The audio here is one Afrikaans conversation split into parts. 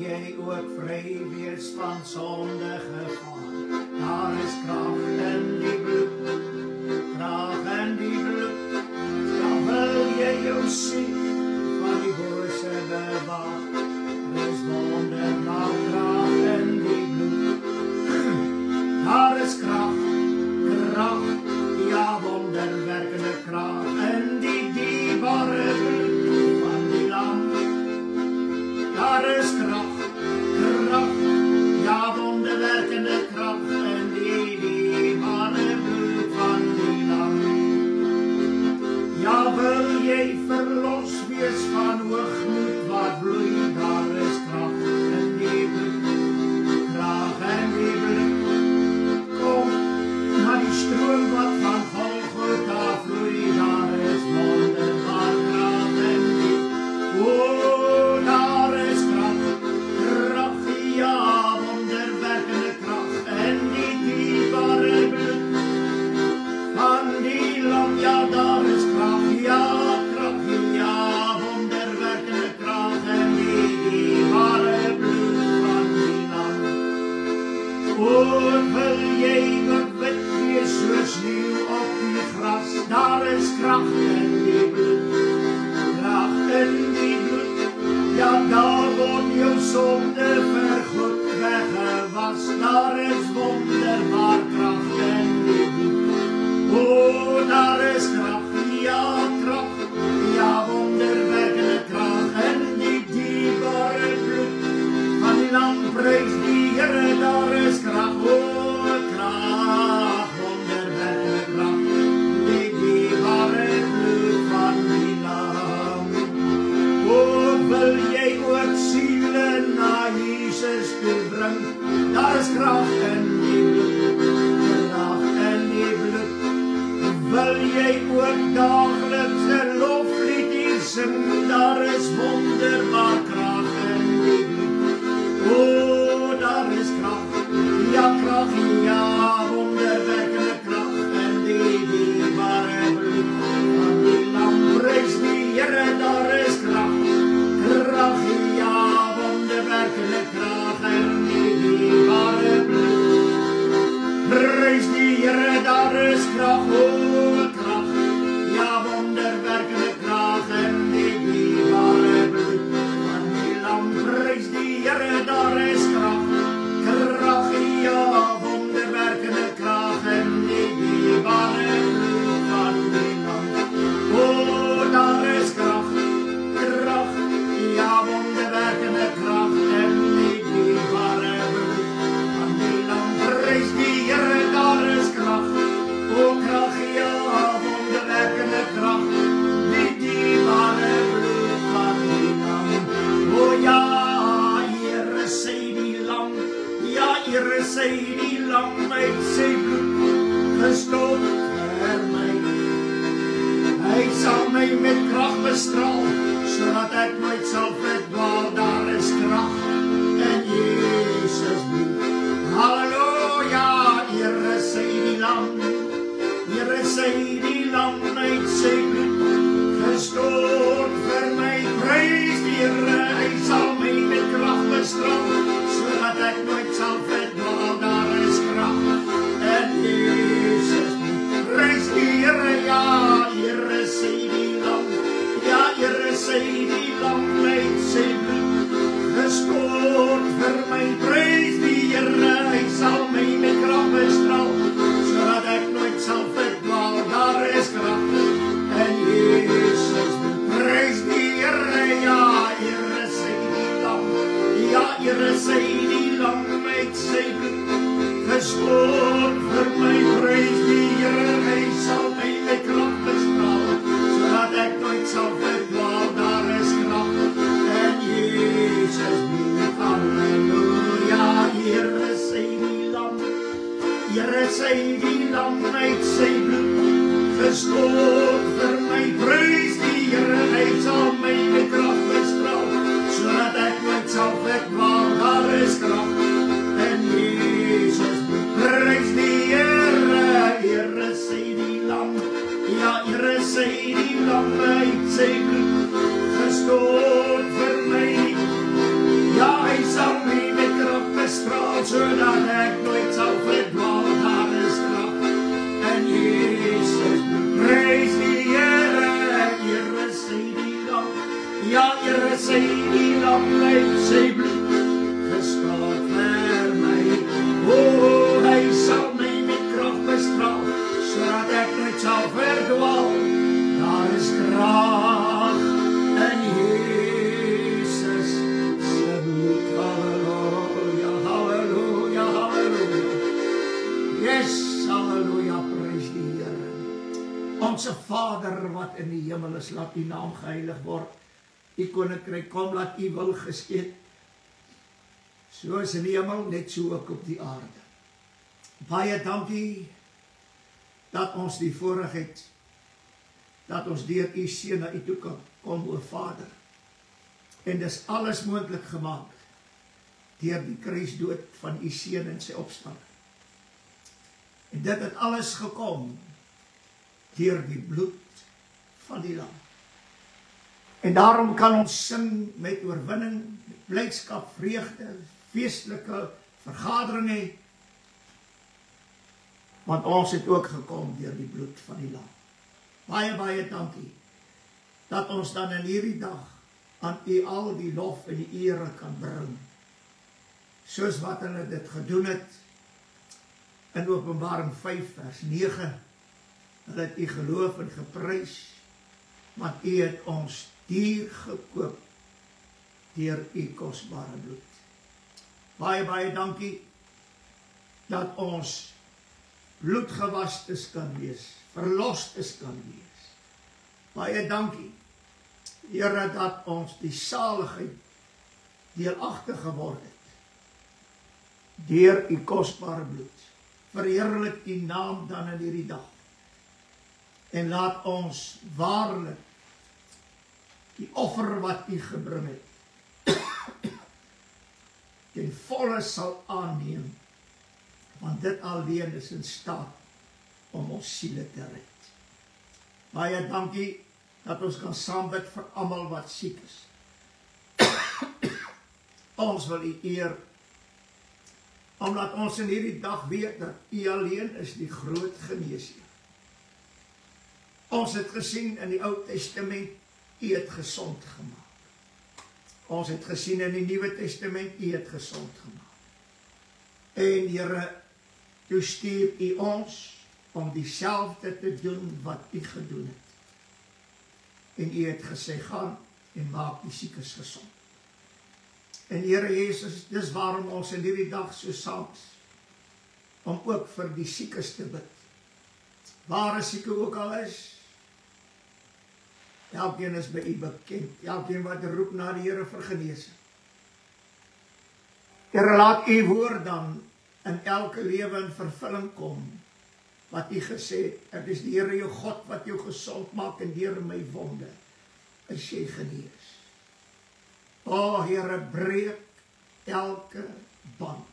jy ook vry wees van sonde gevaar. Daar is krag in die bloed, krag in die bloed. Dan wil jy jou siel van die bose bewaar. Er is wonderbaar krag in die bloed. Daar is krag, krag, ja wonderwerkende krag in die dierbare bloed van die lam. Daar is krag, krag, ja wonderwerkende krag in die dierbare bloed van die lam. Ja, wil jy verlos wees van hoogmoed wat bloei, daar is krag in die bloed, krag in die bloed. Kom na die stroom wat van Golgotha vloei, daar is wonderbaar krag in die bloed. Daar is krag, krag, ja, wonderwerkende krag in die dierbare bloed van die lam. Ja, daar is krag, ja, wonderwerkende krag in die dierbare bloed van die lam. O, wil jy ook wit wees soos nieuw op die gras, daar is krag in die bloed, krag in die bloed. Ja, daar word jou sonde vergoed, weggewas, daar is wonderbaar krag in die bloed. O, daar is krag, ja, wonderwerkende krag in die dierbare bloed van die lam. Prys die Here, daar is krag, o, krag, wonderwerkende krag, die dierbare bloed van die lam. O, wil jy ook siele na Jesus toe bring, daar is krag in die bloed, krag in die bloed. Wil jy ook dageliks 'n loflied hier sing, daar is wonderbaar krag in die bloed. O, daar is krag, ja, wonderwerkende krag in die dierbare bloed van die lam. Prys die Here, daar is krag, ja, wonderwerkende krag in die dierbare bloed. Prys die Here, daar is krag, o, krag, ja, wonderwerkende krag in die dierbare bloed van die lam. Prys die Here, daar is krag, ja, wonderwerkende krag in die dierbare bloed van die lam. O, daar is krag, ja, wonderwerkende krag in die dierbare bloed van die lam. Prys die Here, daar is krag, o, krag, ja, wonderwerkende krag, die dierbare bloed van die lam. O ja, Here sê die lam, ja, Here sê die lam, hy sê bloed gestort vir my. Hy sal my met krag bestraal, sodat ek nooit sal verdwaal. Daar is krag in Jesus bloed. Halleluja, Here sê die lam, Here sê die lam, hy sê bloed gestort vir my. Prys die Here, hy sal my met krag bestraal, sodat ek nooit sal verdwaal. Daar is krag in Jesus bloed. Prys die Here, ja, Here sê die lam, ja, Here sê die lam, hy sê bloed gestort vir my. Prys die Here, hy sal my met krag bestraal, sodat ek nooit sal verdwaal. Daar Here, sy die lam uit sy bloed gestaat vir my. O, hy sal my met krag bestraf, sodat ek nooit sal verdwaal. Daar is krag in Jesus se bloed. Halleluja, halleluja, halleluja. Yes, halleluja, prys die Here. Onse Vader wat in die hemel is, laat U naam geheilig word. U koninkryk kom, laat U wil geskied. Soos in die hemel, net so ook op die aarde. Baie dankie dat ons die voorreg het, dat ons deur U seun na U toe kan kom, o Vader. En dis alles moontlik gemaak deur die kruisdood van U seun en sy opstanding. En dit het alles gekom deur die bloed van die lam. En daarom kan ons sing met oorwinning, met blydskap, vreugde, feestelike vergadering hê, want ons het ook gekom deur die bloed van die lam. Baie, baie dankie dat ons dan in hierdie dag aan U al die lof en die ere kan bring, soos wat hulle dit gedoen het in Openbaring 5 vers 9. Hulle het U geloof en geprys, want U het ons duur gekoop deur U kosbare bloed. Baie, baie dankie dat ons bloedgewastes kan wees, verlostes kan wees. Baie dankie, Here, dat ons die saligheid deelagtig geword het deur U kosbare bloed. Verheerlik U naam dan in hierdie dag. En laat ons waarlik die offer wat U gebring het ten volle sal aanneem, want dit alleen is in staat om ons siele te red. Baie dankie dat ons kan saambid vir almal wat siek is. Ons wil U eer, omdat ons in hierdie dag weet dat U alleen is die groot geneesheer. Ons het gesien in die Ou Testament, U het gesond gemaak. Ons het gesien in die Nuwe Testament, U het gesond gemaak. En Here, toe stuur U ons om dieselfde te doen wat U gedoen het. En U het gesê, gaan en maak die siekes gesond. En Here Jesus, dis waarom ons in hierdie dag so saam is, om ook vir die siekes te bid. Waar 'n sieke ook al is, elkeen is by U bekend, elkeen wat roep na die Here vir genesing. Here, laat U woord dan in elke lewe in vervulling kom, wat U gesê het, ek is die Here jou God wat jou gesond maak en deur my wonde is jy genees. O Here, breek elke band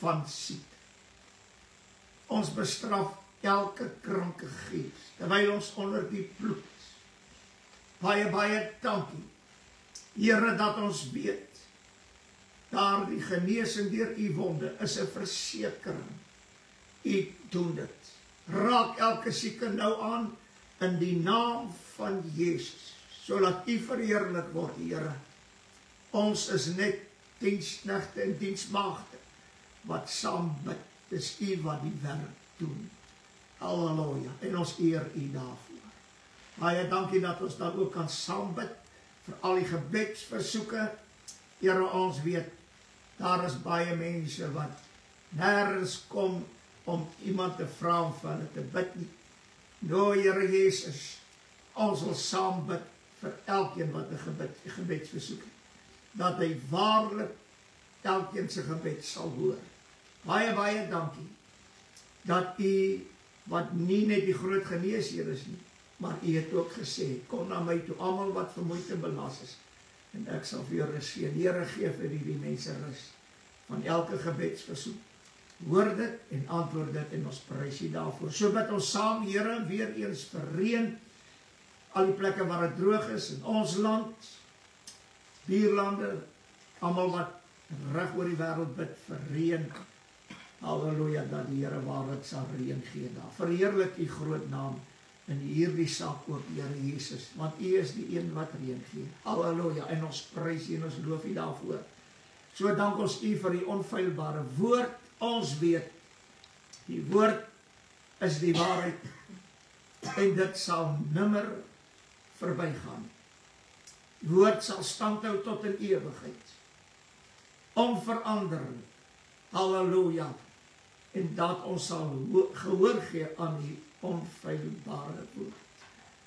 van siekte. Ons bestraf elke kranke gees, terwyl ons onder die bloed is. Baie, baie dankie, Here, dat ons weet, daar die genesing deur U wonde is 'n versekering. U doen dit. Raak elke sieke nou aan in die naam van Jesus, sodat U verheerlik word, Here. Ons is net diensknegte en diensmaagde wat saam bid. Dis U wat die werk doen. Halleluja. En ons eer U daarvoor. Baie dankie dat ons dan ook kan saam bid vir al die gebedsversoeke. Here, ons weet, daar is baie mense wat nergens kom om iemand te vra om vir hulle te bid nie. Nou, Here Jesus, ons wil saam bid vir elkeen wat 'n gebedsversoek het, dat hy waarlik elkeen se gebed sal hoor. Baie, baie dankie dat U, wat nie net die groot geneesheer is nie, maar U het ook gesê, kom na my toe, almal wat vermoeid en belas is, en ek sal vir jou rus gee. Here, gee vir die mense rus van elke gebedsversoek. Hoor dit en antwoord dit en ons prys U daarvoor. So bid ons saam, Here, weer eens vir reën, al die plekke waar dit droog is, in ons land, buurlande, almal wat reg oor die wêreld bid vir reën. Halleluja, dat die Here waarlik sal reën gee daar. Verheerlik U groot naam in hierdie saak ook, Here Jesus, want U is die een wat reën gee. Halleluja, en ons prys U en ons loof U daarvoor. So dank ons U vir die onfeilbare woord. Ons weet, die woord is die waarheid en dit sal nimmer verbygaan. Die woord sal standhou tot in ewigheid. Onveranderlik. Halleluja. En dat ons sal gehoor gee aan die onfeilbare woord.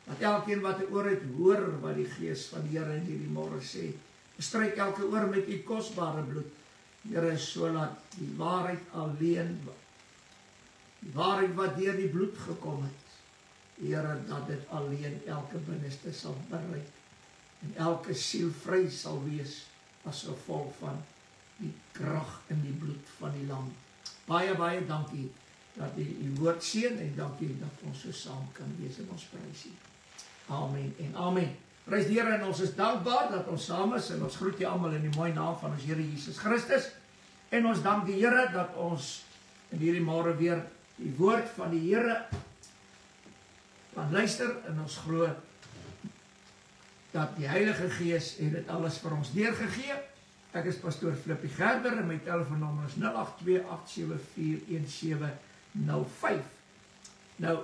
Dat elkeen wat 'n oor het hoor wat die Gees van die Here in hierdie môre sê. Stryk elke oor met U kosbare bloed. Here, sodat die waarheid alleen, die waarheid wat deur die bloed gekom het, Here, dat dit alleen elke binneste sal bereik en elke siel vry sal wees as gevolg van die krag in die bloed van die Lam. Baie, baie dankie dat U woord seën en dankie dat ons so saam kan wees en ons prys U. Amen en amen. Prys die Here en ons is dankbaar dat ons saam is en ons groet julle almal in die mooi naam van ons Here Jesus Christus. En ons dank die Here dat ons in hierdie môre weer die woord van die Here kan luister en ons glo dat die Heilige Gees het dit alles vir ons deurgegee. Ek is pastoor Flippie Gerber en my telefoonnommer is 0828741705. Nou,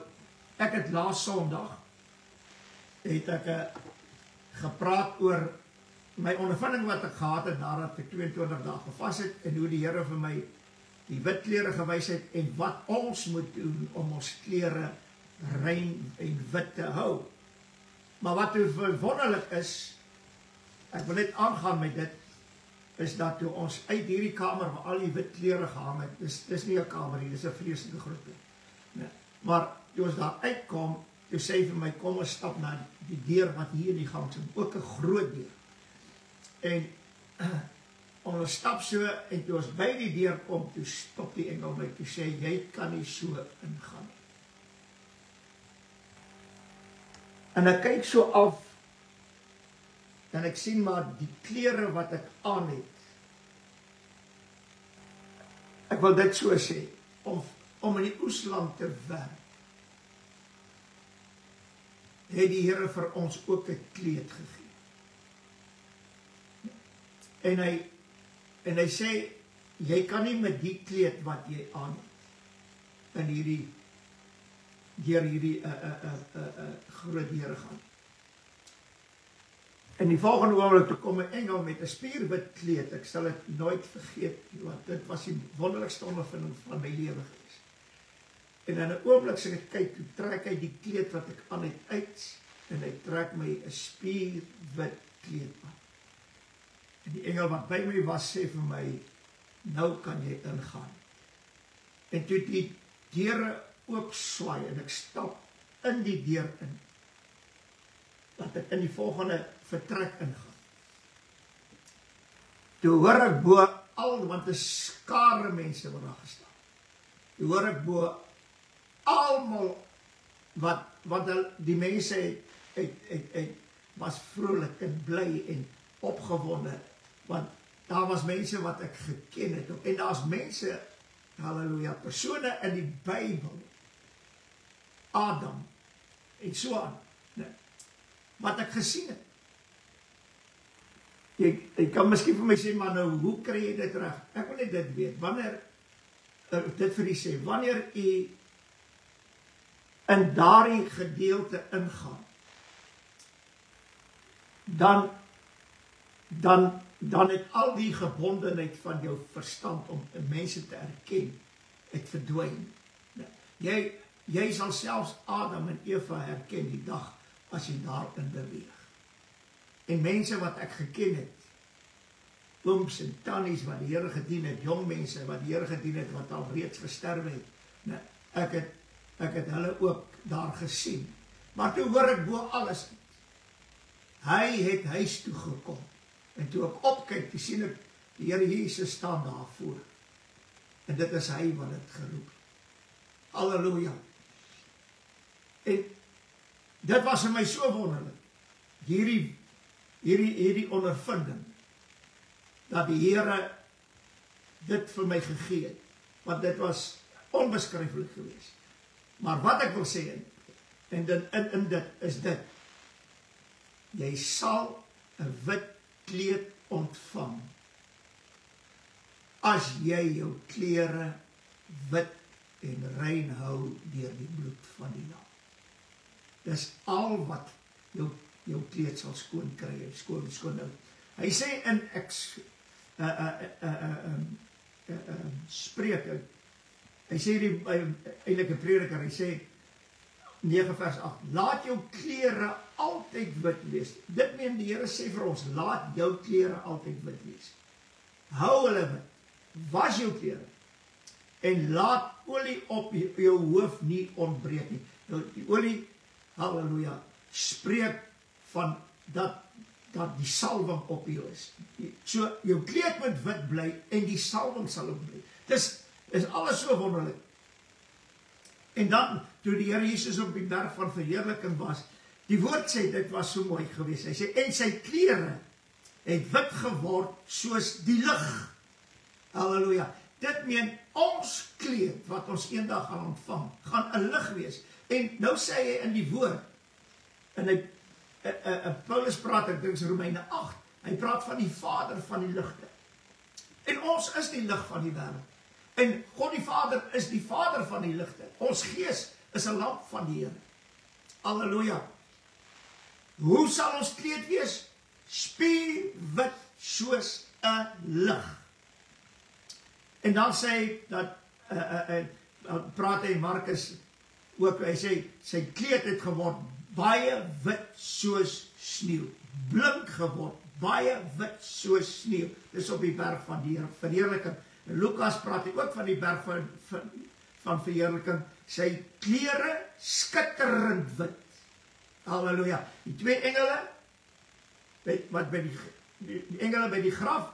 ek het laas Sondag het ek gepraat oor my ondervinding wat ek gehad het nadat ek 22 dae gevas het en hoe die Here vir my die wit klere gewys het en wat ons moet doen om ons klere rein en wit te hou. Maar wat wonderlik is, ek wil net aangaan met dit, is dat toe ons uit hierdie kamer waar al die wit klere gehang het, dis nie 'n kamer nie, dis 'n vreeslike groot ding. Nee. Maar toe ons daar uitkom, toe sê vir my, kom ons stap na die deur wat hier in die gang is, ook 'n groot deur. En ons stap so, en toe ons by die deur kom, toe stop die engel my, toe sê, jy kan nie so ingaan nie. En ek kyk so af, en ek sien maar die klere wat ek aan het. Ek wil dit so sê, om in die oesland te werk, het die Here vir ons ook 'n kleed gegee. En hy sê, jy kan nie met die kleed wat jy aan het, in hierdie groot deure gaan. En die volgende oomblik toe kom 'n engel met 'n spierwit kleed. Ek sal dit nooit vergeet, want dit was die wonderlikste ondervinding van my lewe gewees. En in 'n oomblik as ek kyk, toe trek hy die kleed wat ek aan het uit, en hy trek my 'n spierwit kleed aan. En die engel wat by my was, sê vir my, nou kan jy ingaan. En toe die deure oop swaai, en ek stap in die deur in, dat ek in die volgende vertrek ingaan. Toe hoor ek bo al, want dit is skare mense wat daar gestaan. Toe hoor ek bo almal wat die mense was vrolik en bly en opgewonde, want daar was mense wat ek geken het, en daar's mense, halleluja, persone in die Bybel, Adam, en so aan, wat ek gesien het. Jy kan miskien vir my sê, maar nou, hoe kry jy dit reg? Ek wil net dit weet, wanneer, dit vir u sê, wanneer u in daardie gedeelte ingaan, dan het al die gebondenheid van jou verstand om mense te erken, het verdwyn. Jy sal selfs Adam en Eva herken die dag as jy daarin beweeg. En mense wat ek geken het, ooms en tannies wat die Here gedien het, jong mense wat die Here gedien het, wat al reeds gesterwe het, ek het hulle ook daar gesien. Maar toe hoor ek bo alles, hy het huis toe gekom, en toe ek opkyk, toe sien ek, die Here Jesus staan daar voor, en dit is hy wat het geroep. Halleluja. En dit was vir my so wonderlik, hierdie ondervinding, dat die Here dit vir my gegee het, want dit was onbeskryflik geweest. Maar wat ek wil sê, En dit is dit. Jy sal 'n wit kleed ontvang as jy jou klere wit en rein hou deur die bloed van die lam. Dis al wat jou kleed sal skoon kry, skoon hou. Hy sê in Spreuke, hy sê die eintlik 'n prediker, hy sê 9 vers 8, laat jou klere altyd wit wees. Dit meen die Here sê vir ons, laat jou klere altyd wit wees. Hou hulle wit, was jou klere, en laat olie op jou hoof nie ontbreek nie. Nou, die olie, halleluja, spreek van dat die salwing op jou is. So, jou kleed moet wit bly, en die salwing sal ook bly. Dis alles so wonderlik. En dan, toe die Here Jesus op die berg van verheerliking was, die woord sê, dit was so mooi geweest. Hy sê, en sy klere het wit geword soos die lig. Halleluja. Dit meen, ons kleed, wat ons eendag gaan ontvang, gaan 'n lig wees. En nou sê hy in die woord, en Paulus praat, ek dink Romeine 8, hy praat van die Vader van die ligte. En ons is die lig van die wêreld. En God die Vader is die Vader van die ligte. Ons gees is 'n lamp van die Here. Halleluja. Hoe sal ons kleed wees? Spierwit soos 'n lig. En dan sê hy dat praat hy Markus ook, hy sê sy kleed het geword baie wit soos sneeu. Blink geword, baie wit soos sneeu. Dis op die berg van die verheerliking. Lukas praat hy ook van die berg van verheerliking. Sy klere skitterend wit. Halleluja. Die twee engele, wat by die engele by die graf,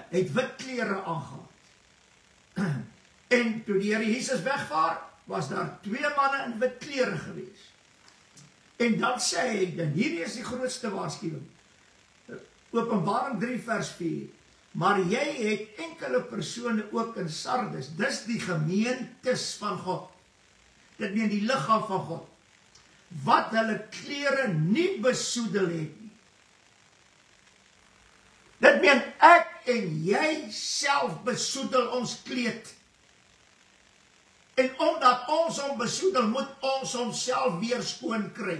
het wit klere aangehad. En toe die Here Jesus wegvaar, was daar 2 manne in wit klere gewees. En dan sê hy, en hierdie is die grootste waarskuwing, Openbaring 3 vers 4, maar jy het enkele persone ook in Sardes, dis die gemeentes van God, dit meen die liggaam van God, wat hulle klere nie besoedel het nie. Dit meen ek en jy self besoedel ons kleed. En omdat ons hom besoedel, moet ons homself weer skoon kry.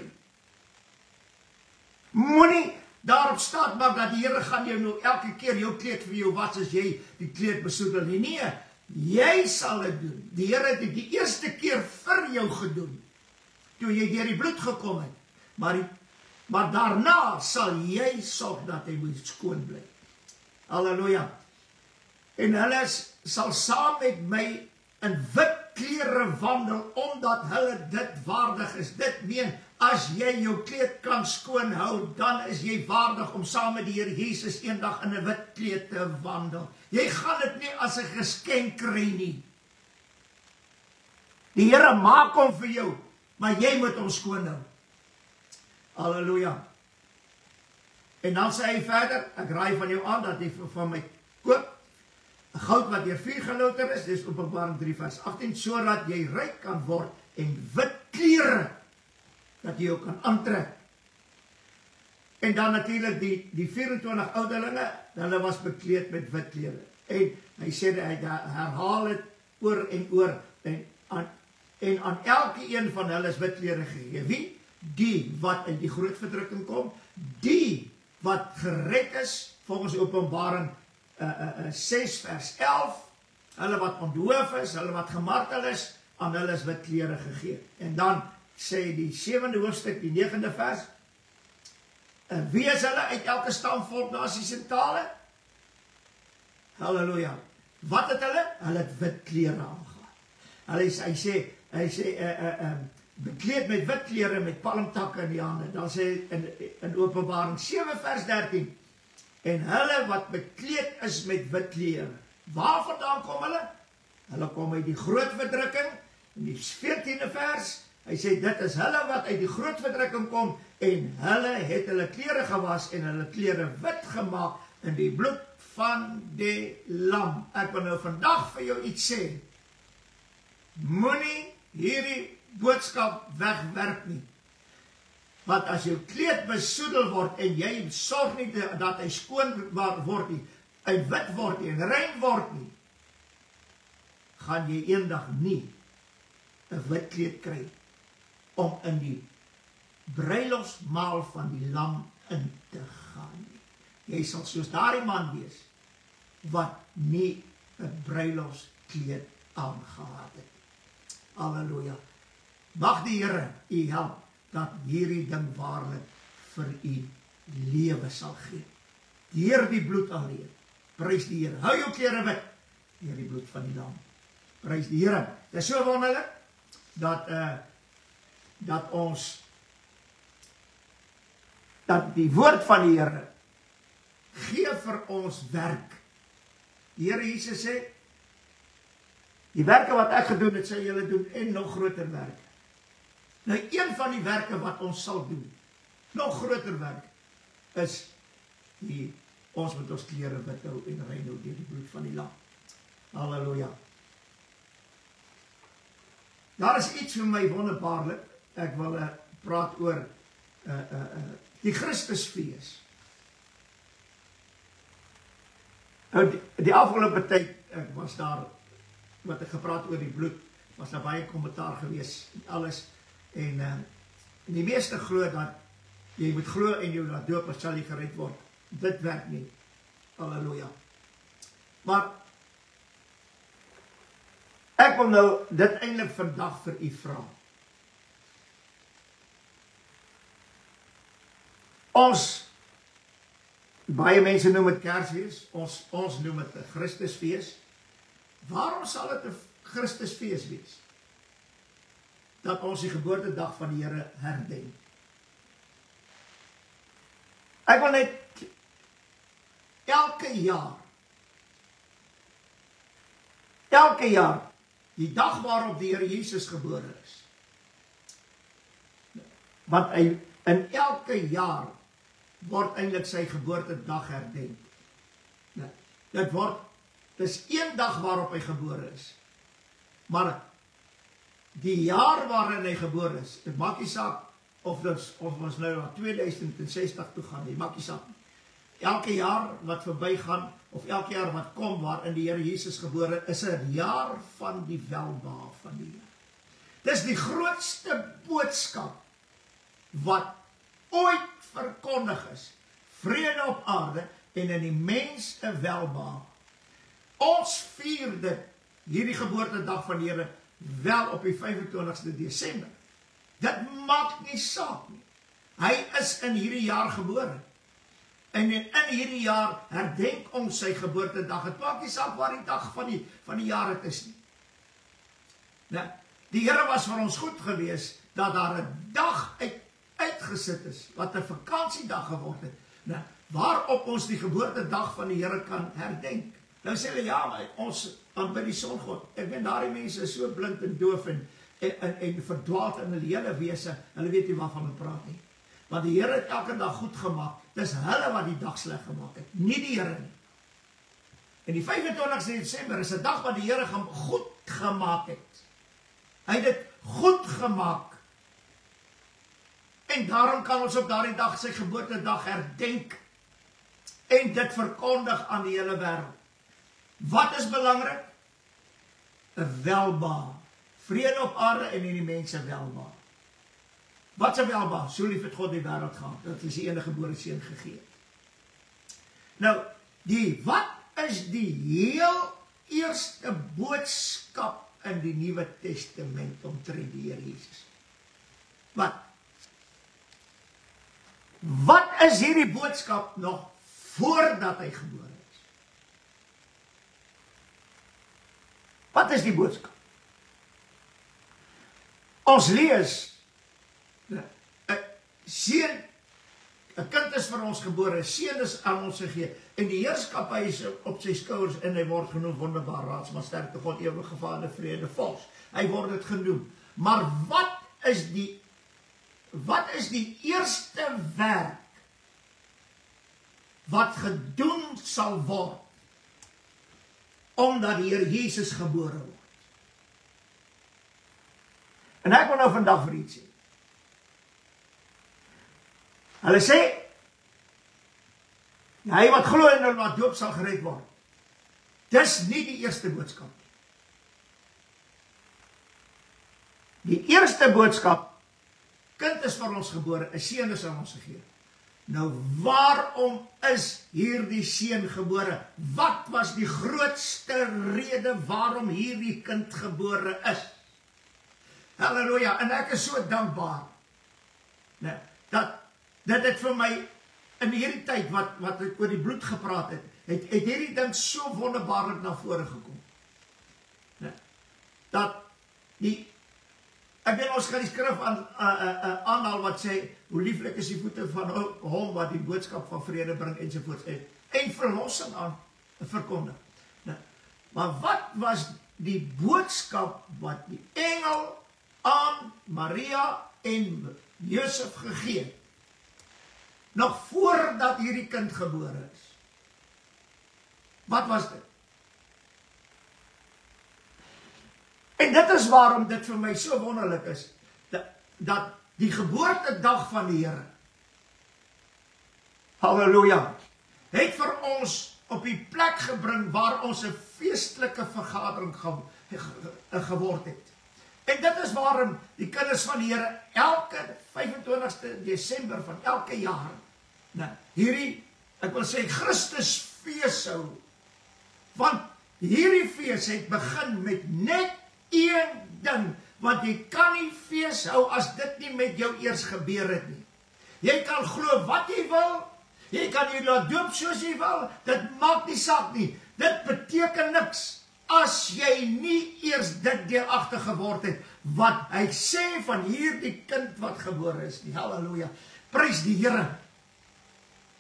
Moenie daarop staat maak dat die Here gaan jou nou elke keer jou kleed vir jou was as jy die kleed besoedel. Nee, jy sal dit doen. Die Here het dit die eerste keer vir jou gedoen, toe jy deur die bloed gekom het. Maar daarna sal jy sorg dat hy moet skoon bly. Halleluja. En hulle sal saam met my in wit klere wandel, omdat hulle dit waardig is. Dit meen, as jy jou kleed kan skoon hou, dan is jy waardig om saam met die Here Jesus eendag in 'n wit kleed te wandel. Jy gaan dit nie as 'n geskenk kry nie. Die Here maak hom vir jou, maar jy moet hom skoon hou. Halleluja. En dan sê hy verder, ek raai van jou aan dat jy van my koop, goud wat deur vuur gelouter is, dis Openbaring 3 vers 18, sodat jy ryk kan word en wit klere, dat jy jou kan aantrek. En dan natuurlik die 24 ouderlinge, hulle was bekleed met wit klere. En hy sê, hy herhaal het oor en oor, en aan elke een van hulle is wit klere gegee. Wie? Die wat in die groot verdrukking kom, die wat gered is, volgens Openbaring 6 vers 11, hulle wat onthoof is, hulle wat gemartel is, aan hulle is wit klere gegee. En dan sê die 7de hoofstuk, die 9de vers, wie is hulle uit elke stam, volk, nasies en tale? Halleluja. Wat het hulle? Hulle het wit klere aangehad. Hy sê, bekleed met wit klere, met palmtakke in die hande. Dan sê in Openbaring 7 vers 13, en hulle wat bekleed is met wit klere. Waar vandaan kom hulle? Hulle kom uit die groot verdrukking, in die 14de vers, hy sê, dit is hulle wat uit die groot verdrukking kom, en hulle het hulle klere gewas, en hulle klere wit gemaak, in die bloed van die lam. Ek wil nou vandag vir jou iets sê, moenie hierdie boodskap wegwerp nie. Want as jou kleed besoedel word en jy sorg nie dat hy skoon word nie, hy wit word nie en rein word nie, gaan jy eendag nie 'n wit kleed kry om in die bruilofsmaal van die lam in te gaan nie. Jy sal soos daardie man wees wat nie 'n bruilofskleed aangehad het. Halleluja. Mag die Here u help dat hierdie ding waarlik vir u lewe sal gee. Deur die bloed alleen. Prys die Here. Hou jou klere wit deur die bloed van die lam. Prys die Here. Dit is so wonderlik dat die woord van die Here gee vir ons werk. Die Here Jesus sê, die werke wat ek gedoen het, sal julle doen en nog groter werke. Nou, een van die werke wat ons sal doen, nog groter werk, is ons moet ons klere wit hou en rein hou deur die bloed van die lam. Halleluja. Daar is iets vir my wonderbaarlik. Ek wil praat oor die Christusfees. Nou, die afgelope tyd, ek was daar, wat ek gepraat oor die bloed, was daar baie kommentaar gewees, en alles, en die meeste glo dat, jy moet glo en jy laat doop, sal jy gered word. Dit werk nie. Halleluja. Maar, ek wil nou dit eintlik vandag vir u vra. Baie mense noem het Kersfees, ons noem het 'n Christusfees. Waarom sal dit 'n Christusfees wees? Dat ons die geboortedag van die Here herdenk. Ek wil net elke jaar, die dag waarop die Here Jesus gebore is. Want in elke jaar word eintlik sy geboortedag herdenk. Dis een dag waarop hy gebore is. Maar die jaar waarin hy gebore is, dit maak nie saak of ons nou na 2060 toe gaan, dit maak nie saak. Elke jaar wat verby gaan, of elke jaar wat kom waarin die Here Jesus gebore is 'n jaar van die welbehae van die Here. Dis die grootste boodskap wat ooit verkondig is. Vrede op aarde en in die mens 'n welbehae. Ons vier dit, hierdie geboortedag van die Here, wel op die 25ste Desember. Dit maak nie saak nie. Hy is in hierdie jaar gebore. En in hierdie jaar herdenk ons sy geboortedag. Het maak nie saak waar die dag van die jaar het is nie. Nou, die Here was vir ons goed gewees, dat daar 'n dag uitgesit is, wat 'n vakansiedag geword het, nou, waarop ons die geboortedag van die Here kan herdenk. Nou sê hulle, ja, maar ons aanbid die songod. Ek weet, daardie mense is so blind en doof en verdwaald in hulle hele wese, hulle weet nie waarvan hulle praat nie. Want die Here het elke dag goed gemaak, dis hulle wat die dag sleg gemaak het, nie die Here nie. En die 25ste Desember is 'n dag wat die Here goed gemaak het. Hy het dit goed gemaak. En daarom kan ons op daardie dag sy geboortedag herdenk en dit verkondig aan die hele wêreld. Wat is belangrik? 'n welbehae. Vrede op aarde en in die mense welbehae. Wat is 'n welbehae? So lief het God die wêreld gehad, dat hy sy enige gebore seun gegee het. Nou, wat is die heel eerste boodskap in die Nuwe Testament omtrent die Here Jesus? Wat is hierdie boodskap nog voordat hy gebore is? Wat is die boodskap? Ons lees, 'n kind is vir ons gebore, 'n seun is aan ons gegee, en die heerskappy is op sy skouers, en hy word genoem wonderbare Raadsman, sterkte God, ewige Vader, vrede, vals. Hy word dit genoem. Maar wat is die eerste werk wat gedoen sal word omdat die Here Jesus gebore word? En ek wil nou vandag vir iets sê. Hulle sê, hy wat glo en laat doop sal gered word. Dis nie die eerste boodskap. Die eerste boodskap, kind is vir ons gebore, 'n seun is aan ons gegee. Nou waarom is hierdie seun gebore? Wat was die grootste rede waarom hierdie kind gebore is? Halleluja, en ek is so dankbaar, dat dit vir my, in hierdie tyd wat ek oor die bloed gepraat het hierdie ding so wonderbaarlik na vore gekom. Dat ek weet ons gaan die skrif aanhaal wat sê, hoe lieflik is die voete van hom wat die boodskap van vrede bring ensovoorts en verlossing aan verkondig. Maar wat was die boodskap wat die engel aan Maria en Josef gegee het? Nog voordat hierdie kind gebore is. Wat was dit? En dit is waarom dit vir my so wonderlik is, dat die geboortedag van die Here, halleluja, het vir ons op die plek gebring waar ons 'n feestelike vergadering geword het. En dit is waarom die kinders van die Here elke 25ste Desember van elke jaar hierdie, ek wil sê, Christusfees hou. Want hierdie fees het begin met net een ding, want jy kan nie fees hou as dit nie met jou eers gebeur het nie. Jy kan glo wat jy wil, jy kan jy laat doop soos jy wil, dit maak nie saak nie. Dit beteken niks as jy nie eers dit deelagtig geword het, wat hy sê van hierdie kind wat gebore is nie. Halleluja, prys die Here.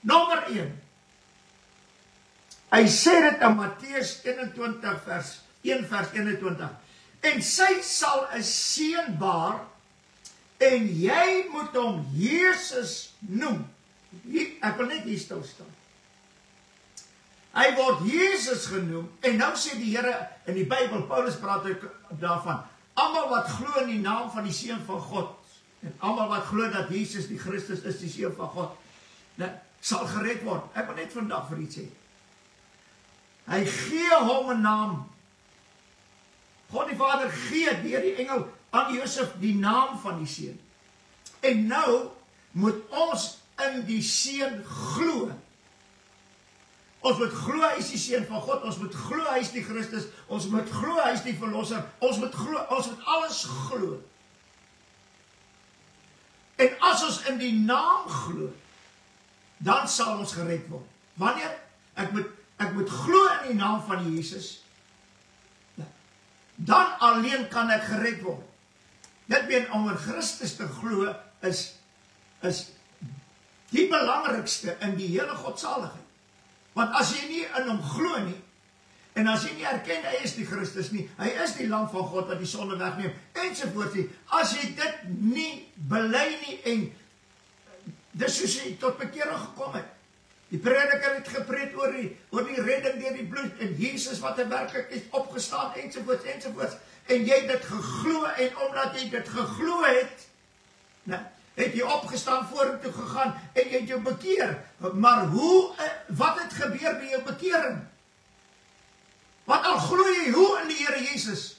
Nommer 1, hy sê dit in Matteus 21 vers 21, en sy sal 'n seun baar, en jy moet hom Jesus noem. Ek wil net hier stil staan. Hy word Jesus genoem, en nou sê die Here in die Bybel, Paulus praat daarvan, almal wat glo in die naam van die Seun van God, en almal wat glo dat Jesus die Christus is, die Seun van God, sal gered word. Ek wil net vandag vir iets sê. Hy gee hom 'n naam. God die Vader gee deur die engel aan Josef die naam van die seun. En nou moet ons in die seun glo. Ons moet glo hy is die seun van God, ons moet glo hy is die Christus, ons moet glo hy is die verlosser, ons moet glo, ons moet alles glo. En as ons in die naam glo, dan sal ons gered word. Wanneer? Ek moet glo in die naam van Jesus, dan alleen kan ek gered word. Dit meen om in Christus te glo is die belangrikste in die hele godsaligheid. Want as jy nie in hom glo nie, en as jy nie erken hy is die Christus nie, hy is die lam van God wat die sonde wegneem, ensovoorts nie, as jy dit nie bely nie, en dis soos jy tot bekering gekom het. Die prediker het gepreek oor die redding deur die bloed, en Jesus wat werklik is opgestaan, ensovoorts, ensovoorts, en jy het dit geglo, en omdat jy dit geglo het, het jy opgestaan vorentoe gegaan, en jy het jou bekeer. Maar wat het gebeur by jou bekering? Want al glo jy hoe in die Here Jesus,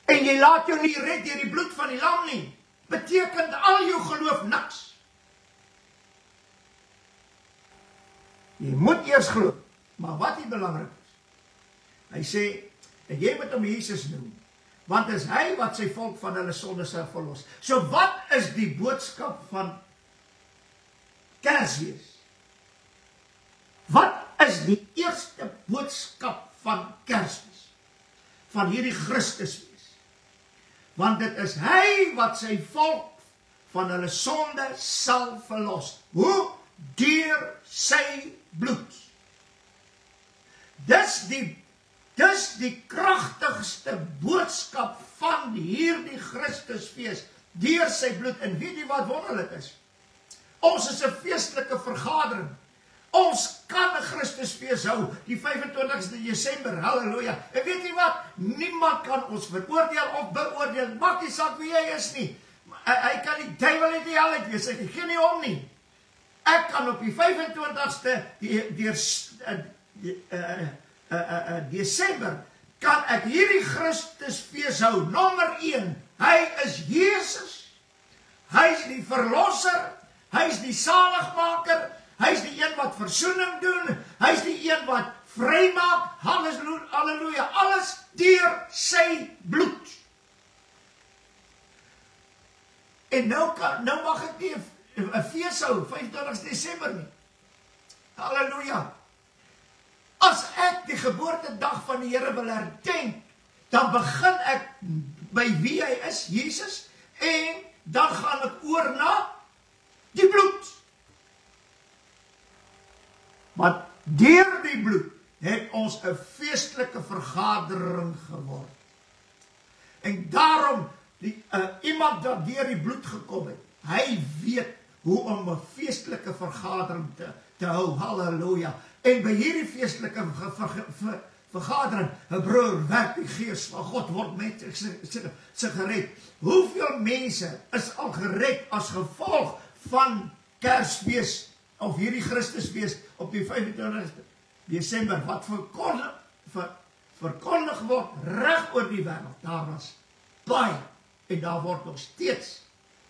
en jy laat jou nie red deur die bloed van die lam nie, beteken al jou geloof niks. Jy moet eers glo, maar wat nie belangrik is. Hy sê, en jy moet hom Jesus noem, want is hy wat sy volk van hulle sonde sal verlos. So wat is die boodskap van Kersfees? Wat is die eerste boodskap van Kersfees? Van hierdie Christusfees? Want dit is hy wat sy volk van hulle sonde sal verlos. Hoe? Deur sy bloed. Dis die kragtigste boodskap van hierdie Christusfees, deur sy bloed. En weet jy wat wonderlik is? Ons is 'n feestelike vergadering. Ons kan 'n Christusfees hou, die 25ste Desember, halleluja. En weet jy wat? Niemand kan ons veroordeel of beoordeel, maak nie saak wie jy is nie. hy kan die duiwel uit die hel uit wees, ek gee nie om nie. Ek kan op die 25ste Desember, kan ek hierdie Christusfees hou, nommer 1, hy is Jesus, hy is die verlosser, hy is die saligmaker, hy is die een wat versoening doen, hy is die een wat vrymaak, halleluja, alles deur sy bloed. En nou mag ek nie 'n fees hou, 25 Desember nie. Halleluja. As ek die geboortedag van die Here wil herdenk, dan begin ek by wie hy is, Jesus, en dan gaan ek oor na die bloed. Want deur die bloed het ons 'n feestelike vergadering geword. En daarom, iemand wat deur die bloed gekom het, hy weet hoe om 'n feestelike vergadering te hou, halleluja. En by hierdie feestelike vergadering, 'n broer, werk die gees van God, word mense gered. Hoeveel mense is al gered as gevolg van Kersfees, of hierdie Christusfees op die 25 Desember, wat verkondig word reg oor die wêreld. Daar was baie, en daar word nog steeds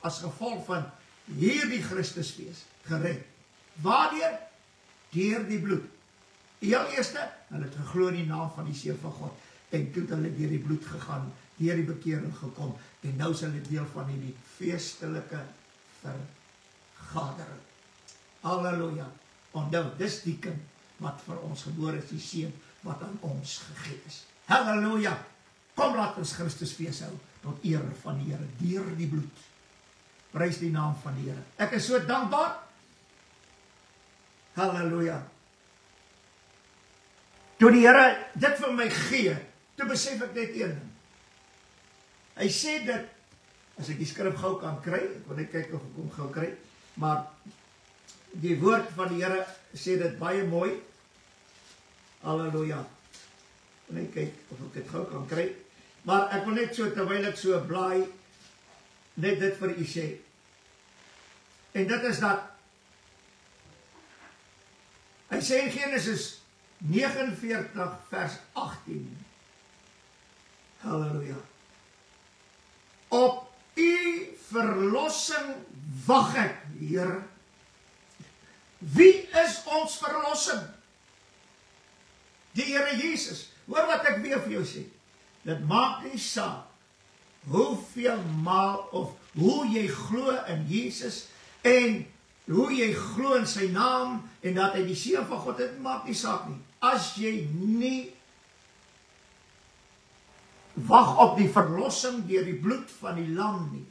as gevolg van hierdie Christusfees gered. Waardeur? Deur die bloed. Heel eerste, hulle het geglo in die naam van die Seun van God, en toe het hulle deur die bloed gegaan, deur die bekering gekom, en nou is hulle deel van die feestelike vergadering. Halleluja. Onthou, dis die kind wat vir ons gebore is, die seun wat aan ons gegee is. Halleluja. Kom, laat ons Christusfees hou tot eer van die Here deur die bloed. Prys die naam van die Here. Ek is so dankbaar. Halleluja. Toe die Here dit vir my gee, toe besef ek net een ding. Hy sê dit, as ek die skrif gou kan kry, ek wil net kyk of ek hom gou kry, maar die woord van die Here sê dit baie mooi. Halleluja. Ek wil net kyk of ek dit gou kan kry, maar ek wil net so, terwyl ek so blaai, net dit vir u sê. En dit is dat, hy sê in Genesis 49 vers 18, halleluja, op u verlossing wag ek, Here. Wie is ons verlossing? Die Here Jesus. Hoor wat ek weer vir jou sê. Dit maak nie saak hoeveel maal of hoe jy glo in Jesus en hoe jy glo in sy naam en dat hy die Seun van God is, maak nie saak nie. As jy nie wag op die verlossing deur die bloed van die lam nie,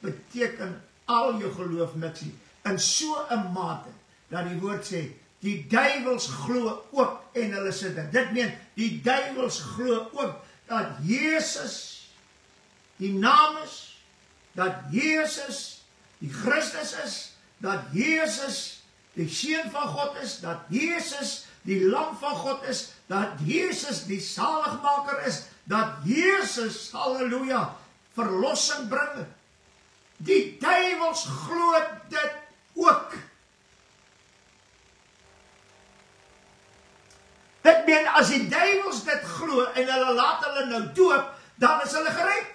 beteken al jou geloof niks nie. In so 'n mate dat die woord sê, die duiwels glo ook en hulle sit dit. Dit meen, die duiwels glo ook dat Jesus die naam is, dat Jesus die Christus is, dat Jesus die Seun van God is, dat Jesus die lam van God is, dat Jesus die saligmaker is, dat Jesus, halleluja, verlossing bring. Die duiwels glo dit ook. Dit meen, as die duiwels dit glo en hulle laat hulle nou doop, dan is hulle gered.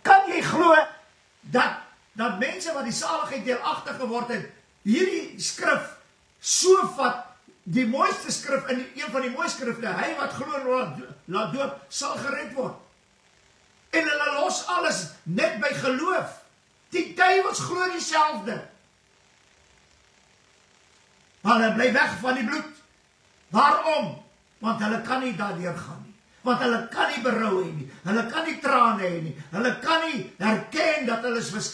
Kan jy glo dat mense wat die saligheid deelagtig geword het, hierdie skrif so vat, die mooiste skrif, in een van die mooiste skrifte, hy wat glo laat doop, sal gered word. En hulle los alles net by geloof. Die duiwels glo dieselfde. Maar hulle bly weg van die bloed. Waarom? Want hulle kan nie daardeur gaan nie. Want hulle kan nie berou hê nie. Hulle kan nie trane hê nie. Hulle kan nie herken dat hulle is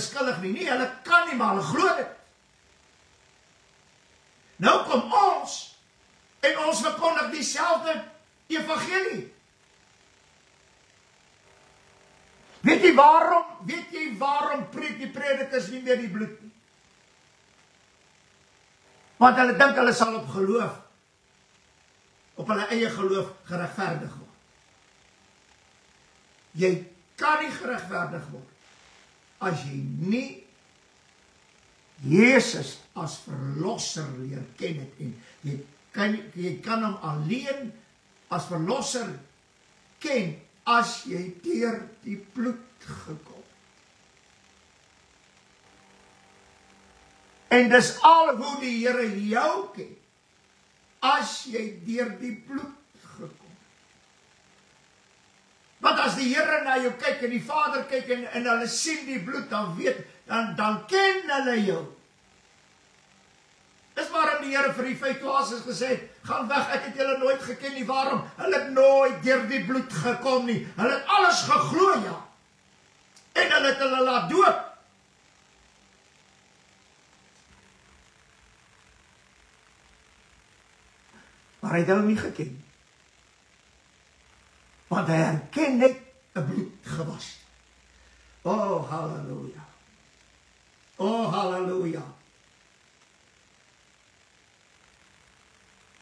skuldig nie. Nee, hulle kan nie, maar hulle glo dit. Nou kom ons, en ons verkondig dieselfde evangelie. Weet jy waarom preek die predikers nie meer die bloed nie? Want hulle dink hulle sal op geloof, op hulle eie geloof geregverdig word. Jy kan nie geregverdig word as jy nie Jesus as verlosser leer ken het en jy kan hom alleen as verlosser ken as jy deur die bloed gekom. En dis al hoe die Here jou ken, as jy deur die bloed gekom. Want as die Here na jou kyk en die Vader kyk en hulle sien die bloed, dan ken hulle jou. Dis waarom die Here vir die 5 dwaasies gesê het, gaan weg, ek het julle nooit geken nie. Waarom? Hulle het nooit deur die bloed gekom nie. Hulle het alles geglo, ja. En hulle het hulle laat doop. Maar hy het hulle nie geken. Want hy herken net 'n bloedgewas. Oh, halleluja. Oh, halleluja.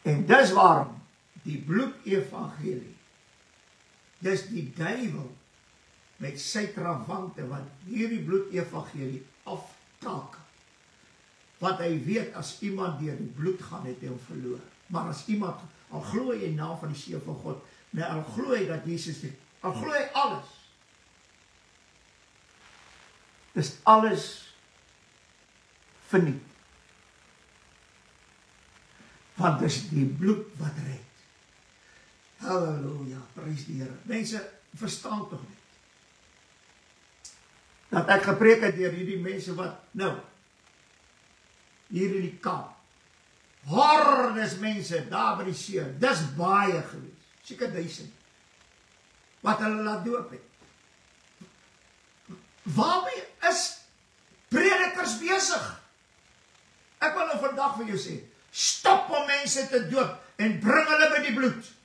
En dis waarom die bloedevangelie, dis die duiwel met sy trawante wat hierdie bloedevangelie aftakel. Want hy weet as iemand deur die bloed gaan, het hy hom verloor. Maar as iemand, al glo hy in naam van die Seun van God, al glo hy dat Jesus het, al glo hy alles, dis alles verniet. Want dis die bloed wat red. Halleluja, prys die Here. Mense, verstaan tog nie dat ek gepreek het deur hierdie mense wat, nou, hier in die Kaap, hordes mense, daar by die see, dis baie gewees, seker 1000, wat hulle laat doop het. Waarmee is predikers besig? Ek wil nou vandag vir jou sê, stop om mense te doop en bring hulle by die bloed.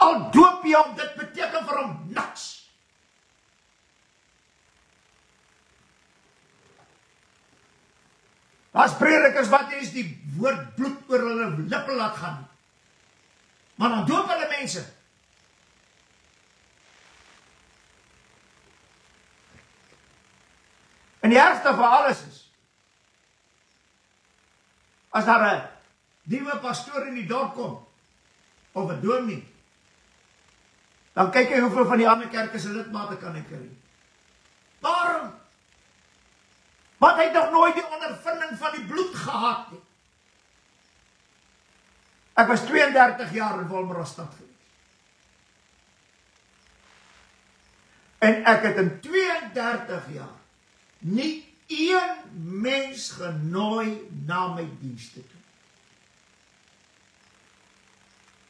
Al doop jy hom, dit beteken vir hom niks. As predikers wat is die woord bloed oor hulle lippe laat gaan. Maar dan doop hulle mense. En die ergste van alles is, as daar 'n nuwe pastoor in die dorp kom, of 'n dominee, dan kyk hy hoeveel van die ander kerke se lidmate kan hy kry. Waarom? Want hy het nog nooit die ondervinding van die bloed gehad nie. Ek was 32 jaar in Wolmaranstad gewees. En ek het in 32 jaar nie een mens genooi na my dienste toe.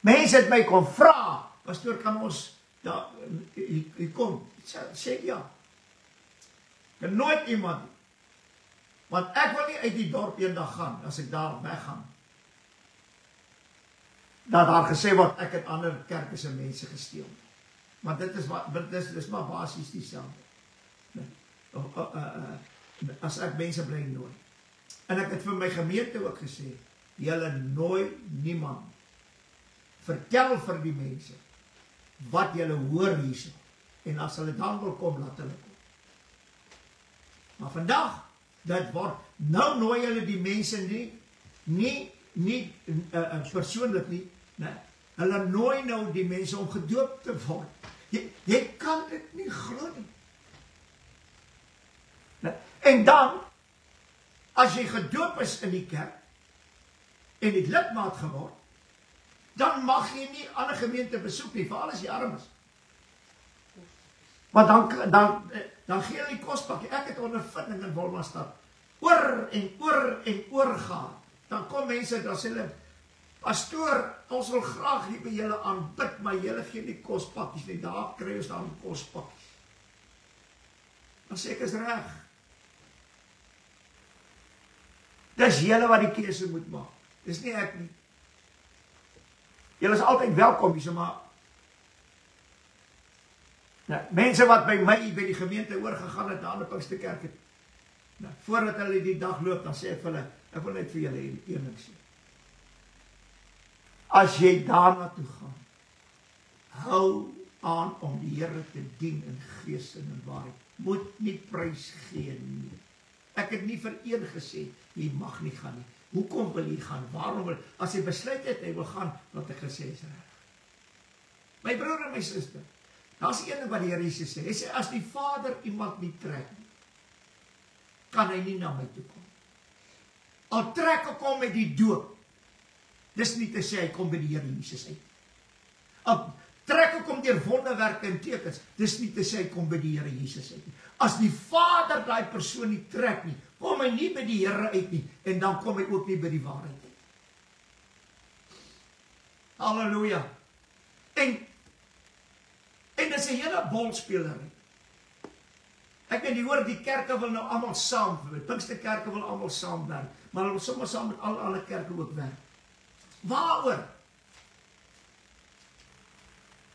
Mense het my kon vra, pastoor, kan ons, ja, u kom, sê ja. Ek nooit iemand, want ek wil nie uit die dorp eendag gaan, as ek daar weggaan. Dat daar gesê word, ek het ander kerke se mense gesteel. Want dit is maar basies dieselfde. As ek mense bly nooi. En ek het vir my gemeente ook gesê, julle nooi niemand. Vertel vir die mense wat julle hoor hierso. En as hulle dan wil kom, laat hulle kom. Maar vandag, dit word, nou nooi julle die mense nie persoonlik nie, nee. Hulle nooi nou die mense om gedoop te word. Jy kan dit nie glo nie. Nee. En dan, as jy gedoop is in die kerk, en die lidmaat geword, dan mag jy nie ander gemeente besoek nie, veral as jy arm is. Want dan gee hulle die kospakkie. Ek het ondervinding in Wolmaranstad, oor en oor gaan. Dan kom mense, dan sê hulle, pastoor, ons wil graag hier by julle aanbid, maar julle gee nie kospakkies nie, daar kry ons dan kospakkies. Dan sê ek, is reg. Dis julle wat die keuse moet maak. Dis nie ek nie. Julle is altyd welkom, maar mense wat by my, by die gemeente oorgegaan het, na 'n Pinksterkerk het, voordat hulle die dag loop, dan sê ek vir hulle, ek wil net vir julle een ding sê. As jy daarna toe gaan, hou aan om die Here te dien in gees en in waarheid. Moet nie prys gee nie. Ek het nie vir een gesê, jy mag nie gaan nie. Hoekom wil jy gaan? Waarom wil? As hy besluit het, hy wil gaan, wat ek gesê is reg. My broer en my suster, daar's een wat die Here Jesus sê. Hy sê, as die Vader iemand nie trek nie, kan hy nie na my toe kom. Al trek ek hom met die doop, dis nie te sê hy kom by die Here Jesus uit. Al trek ek hom deur wonderwerke en tekens, dis nie te sê hy kom by die Here Jesus uit nie. As die Vader daai persoon nie trek nie, kom hy nie by die Here uit nie, en dan kom hy ook nie by die waarheid uit. Halleluja. En dis 'n hele bolspeelery. Ek weet, jy hoor, die kerke wil nou almal saam, Pinksterkerke wil almal saamwerk, maar hulle wil sommer saam met al ander kerke ook werk. Waaroor?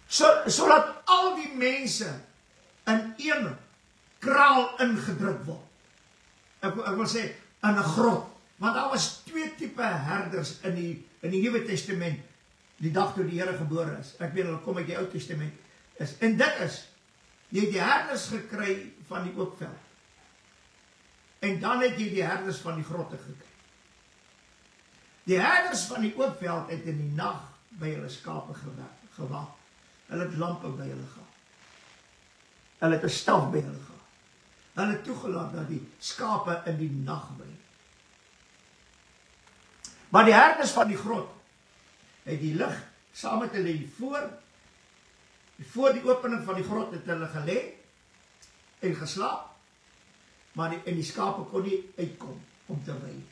Sodat al die mense in een kraal ingedruk word. Ek wil sê, in 'n grot. Want daar was 2 tipe herders in die Nuwe Testament, die dag toe die Here gebore is. Ek weet, hulle kom uit die Ou Testament. En dit is, jy het die herders gekry van die oop veld. En dan het jy die herders van die grotte gekry. Die herders van die oop veld het in die nag by hulle skape gewag. Hulle het lampe by hulle gehad. Hulle het 'n staf by hulle gehad. Hulle het toegelaat dat die skape in die nag bly. Maar die herders van die grot het die lig saam met hulle voor die opening van die grot het hulle gelê en geslaap, maar die skape kon nie uitkom om te wei.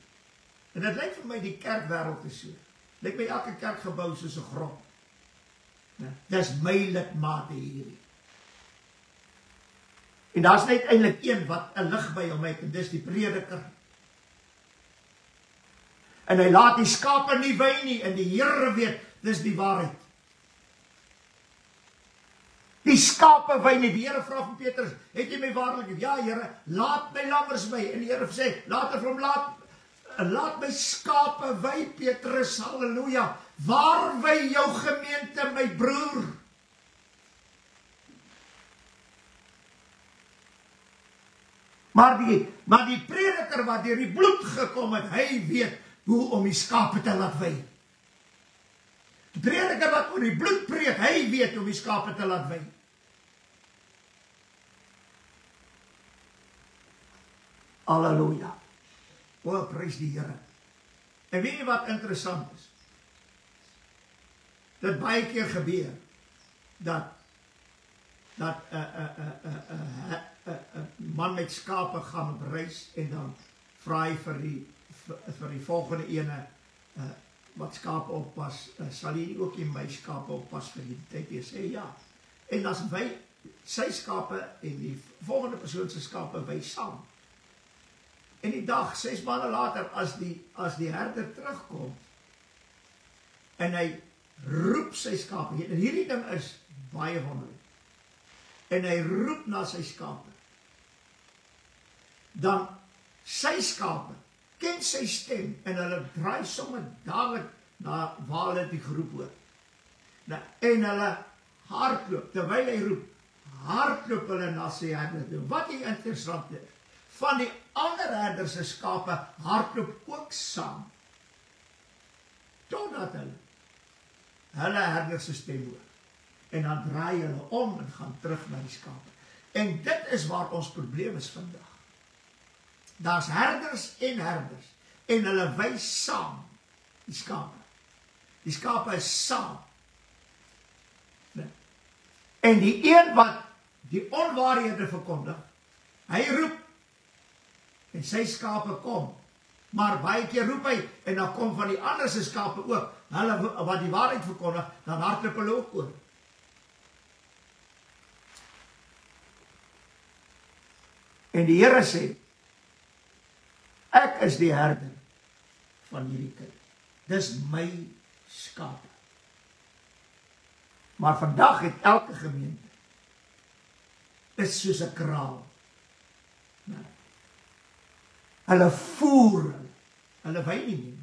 En dit lyk vir my die kerkwêreld is so. Lyk my elke kerkgebou soos 'n grot. Dis my lidmate hierdie. En daar's net eintlik een wat 'n lig by hom het, en dis die prediker. En hy laat die skape nie wei nie, en die Here weet, dis die waarheid. Die skape wei nie. Die Here vra van Petrus, het jy my waarlik? Ja, Here, laat my lammers wei. En die Here sê, later vir hom, laat my skape wei, Petrus, halleluja. Waar wei jou gemeente, my broer? Maar die prediker wat deur die bloed gekom het, hy weet hoe om die skape te laat wei. Die prediker wat oor die bloed preek, hy weet hoe om die skape te laat wei. Halleluja. O, prys die Here. En weet jy wat interessant is? Dat baie keer gebeur, dat man met skape gaan op reis, en dan vra hy vir die volgende ene, wat skape oppas, sal jy nie ook nie my skape oppas vir die tyd? Hy sê ja. En as wy sy skape en die volgende persoon se skape wy saam. En die dag, 6 maande later, as die herder terugkom, en hy roep sy skape, en hierdie ding is baie wonderlik, en hy roep na sy skape, dan sy skape ken sy stem, en hulle draai sommer dadelik na waar hulle die geroep hoor. En hulle hardloop, terwyl hy roep, hardloop hulle na sy herder toe. Wat hier interessant is, van die ander herders se skape hardloop ook saam, totdat hulle herder se stem hoor. En dan draai hulle om en gaan terug na die skape. En dit is waar ons probleem is vandag. Daar's herders, en hulle wys saam die skape. Die skape is saam. En die een wat die onwaarhede verkondig, hy roep, en sy skape kom. Maar baie keer roep hy, en dan kom van die ander se skape ook, hulle wat die waarheid verkondig, dan hardloop hulle ook oor. En die Here sê, ek is die herder van hierdie kudde. Dis my skape. Maar vandag het elke gemeente is soos 'n kraal. Hulle voer hulle wei nie.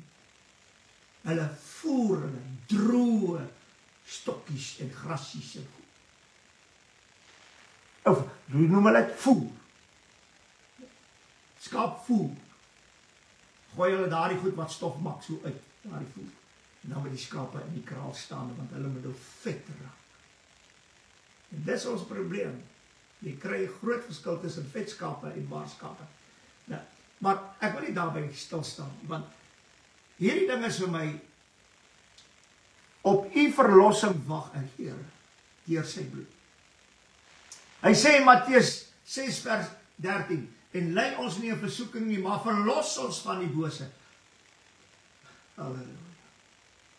Hulle voer hulle droë stokkies en grassies en of, hoe noem hulle dit? Voer. Skaapvoer. Gooi hulle daardie goed wat stof maak so uit, daardie voer. En dan met die skape in die kraal staan, want hulle moet nou vet raak. En dis ons probleem. Jy kry 'n groot verskil tussen vetskape en baarskape. Nou, maar ek wil nie daarby stil staan, want hierdie ding is vir my, op u verlossing wag ek, Here, deur sy bloed. Hy sê in Matteus 6 vers 13, en lei ons nie in versoeking nie, maar verlos ons van die bose. Halleluja.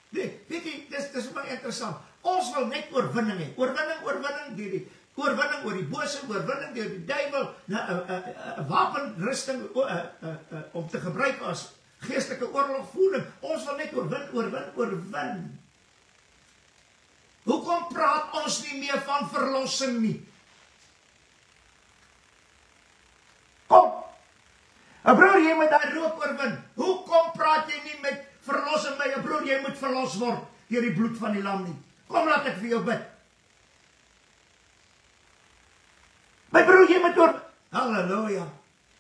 Nee, weet jy, dis my interessant. Ons wil net oorwinning hê. Oorwinning deur die oorwinning oor die bose, oorwinning deur die duiwel, 'n wapenrusting om te gebruik as geestelike oorlogvoering. Ons wil net oorwin. Hoekom praat ons nie meer van verlossing nie? Kom, broer, jy moet daai rook oorwin. Hoekom praat jy nie met verlossing my broer, jy moet verlos word deur die bloed van die lam nie? Kom, laat ek vir jou bid. My broer, jy moet halleluja.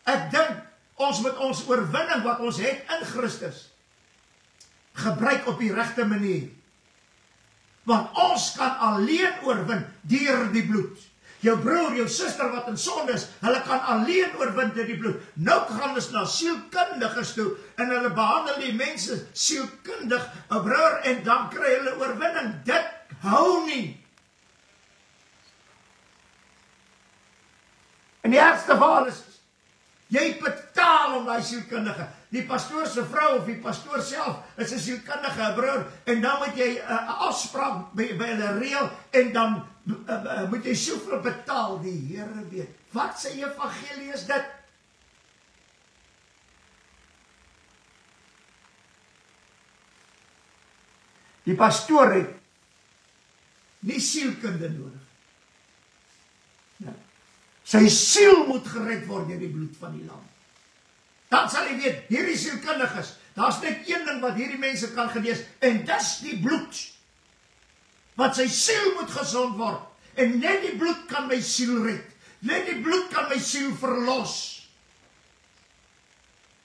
Ek dink ons moet ons oorwinning wat ons het in Christus gebruik op die regte manier. Want ons kan alleen oorwin deur die bloed. Jou broer, jou suster wat in sonde is, hulle kan alleen oorwin deur die bloed. Nou gaan hulle na sielkundiges toe en hulle behandel die mense sielkundig, 'n broer, en dan kry hulle oorwinning. Dit hou nie. En die ergste geval is, jy betaal om daai sielkundige. Die pastoor se vrou of die pastoor self is 'n sielkundige, broer, en dan moet jy 'n afspraak by hulle reël en dan moet jy soveel betaal. Die Here weet. Wat se evangelie is dit? Die pastoor het nie sielkunde nodig. Sy siel moet gered word deur die bloed van die lam. Dan sal jy weet, hierdie sielkundiges, daar's net een ding wat hierdie mense kan genees, en dis die bloed. Want sy siel moet gesond word, en net die bloed kan my siel red. Net die bloed kan my siel verlos.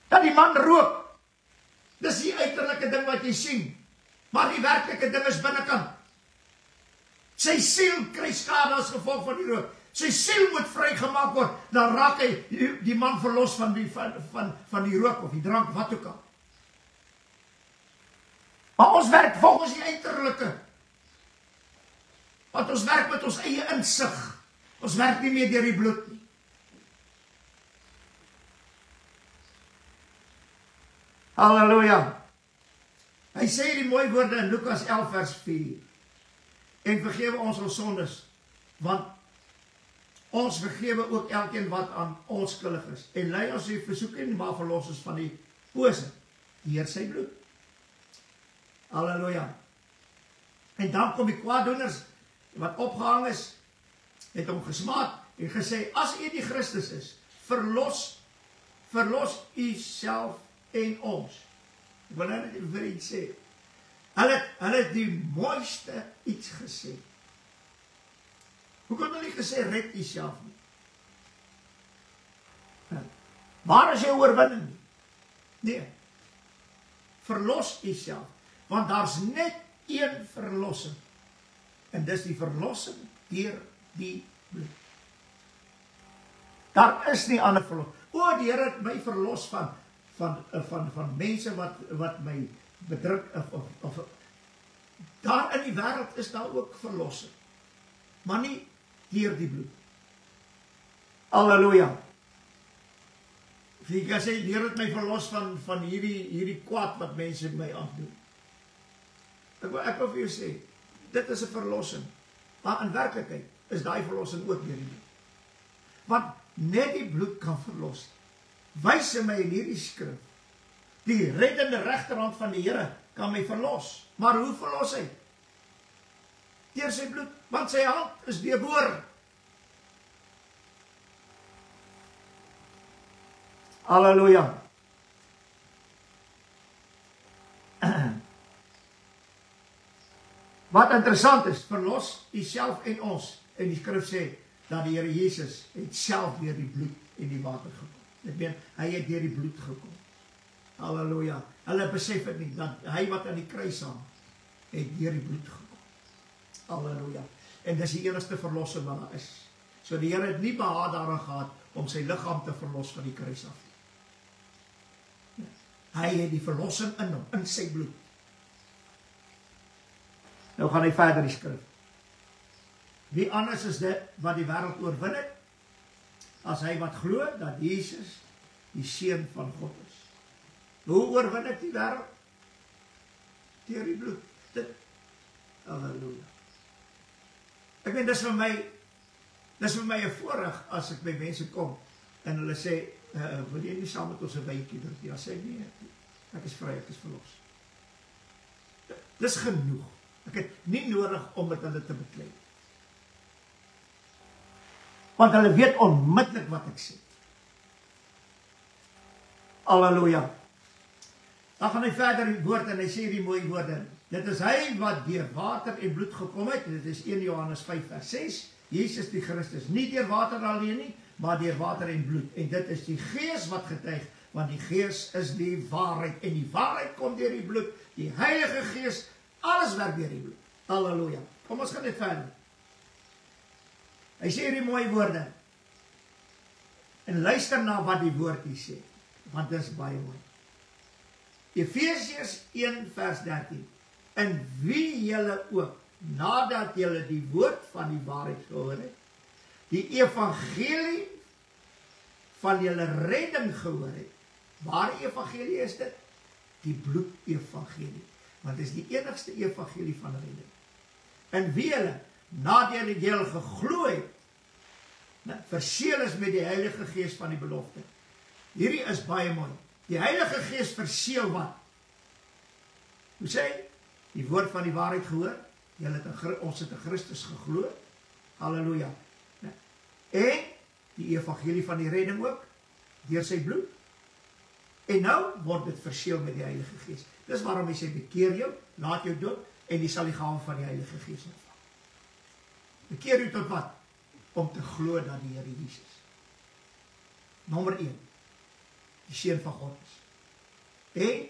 Dat die man rook, dis die uiterlike ding wat jy sien, maar die werklike ding is binnekant. Sy siel kry skade as gevolg van die rook. Sy siel moet vrygemaak word, dan raak hy die man verlos van die rook of die drank, wat ook al. Maar ons werk volgens die uiterlike. Want ons werk met ons eie insig. Ons werk nie meer deur die bloed nie. Halleluja. Hy sê die mooi woorde in Lukas 11 vers 4. En vergewe ons ons sondes, want ons vergewe ook elkeen wat aan ons skuldig is. En lei ons nie versoeking, maar verlos ons van die bose deur sy bloed. Halleluja. En dan kom die kwaaddoeners wat opgehang is, het hom gesmaak en gesê, as u die Christus is, verlos u self en ons. Ek wil net vir iets sê. Hulle het die mooiste iets gesê. Hoe kon hulle nie gesê, red u self nie? Waar is jou oorwinning? Nee. Verlos u self. Want daar's net een verlossing. En dis die verlossing deur die bloed. Daar is nie ander verlossing. O, die Here het my verlos van mense wat my bedruk of daar in die wêreld is daar ook verlossing. Maar nie deur die bloed. Halleluja. Wie kan sê, die Here het my verlos van hierdie kwaad wat mense my aandoen. Ek wil vir jou sê, dit is 'n verlossing. Maar in werklikheid is daai verlossing ook deur die bloed. Want net die bloed kan verlos. Wys my in hierdie skrif. Die reddende regterhand van die Here kan my verlos. Maar hoe verlos hy? Deur sy bloed, want sy hand is deurboor. Halleluja. Wat interessant is, verlos Uself en ons. En die skrif sê, dat die Here Jesus het self deur die bloed en die water gekom. Dit meen, hy het deur die bloed gekom. Halleluja. Hulle besef het nie, dat hy wat aan die kruis hang, het deur die bloed gekom. Halleluja. En dis die enigste verlossing wat daar is. So die Here het nie behaag daaraan gehad, om sy liggaam te verlos van die kruis af. Hy het die verlossing in hom, in sy bloed. Nou gaan hy verder die skrif. Wie anders is dit wat die wêreld oorwin het, as hy wat glo dat Jesus die Seun van God is. Hoe oorwin ek die wêreld? Deur die bloed. Dit. Halleluja. Ek weet, dis vir my 'n voorreg as ek by mense kom en hulle sê, wil jy nie saam met ons 'n wyntjie drink? Ja, sê nee, ek is vry, ek is verlos. Dis genoeg. Ek het nie nodig om met hulle te beklei. Want hulle weet onmiddellik wat ek sê. Halleluja. Dan gaan hy verder die woord en hy sê die mooi woorde. Dit is hy wat deur water en bloed gekom het. Dit is 1 Johannes 5 vers 6. Jesus die Christus, nie deur water alleen nie, maar deur water en bloed. En dit is die Gees wat getuig, want die Gees is die waarheid. En die waarheid kom deur die bloed. Die Heilige Gees, alles werk deur die bloed. Halleluja. Kom ons gaan net verder. Hy sê die mooi woorde. En luister na wat die woord hier sê, want dit is baie mooi. Efesiërs 1 vers 13. In wie julle ook, nadat julle die woord van die waarheid gehoor het, die evangelie van julle redding gehoor het. Waar evangelie is dit? Die bloed-evangelie. Want dit is die enigste evangelie van redding. En wie julle, nadat julle geglo het, verseël is met die Heilige Gees van die belofte. Hierdie is baie mooi. Die Heilige Gees verseël wat? Hoe sê hy? Die woord van die waarheid gehoor. Ons het in Christus geglo. Halleluja. En die evangelie van die redding ook, deur sy bloed. En nou word dit verseël met die Heilige Gees. Dis waarom hy sê, bekeer jou, laat jou doop, en jy sal die gawe van die Heilige Gees ontvang. Bekeer jou tot wat? Om te glo dat die Here Jesus, nommer 1, die Seun van God is. En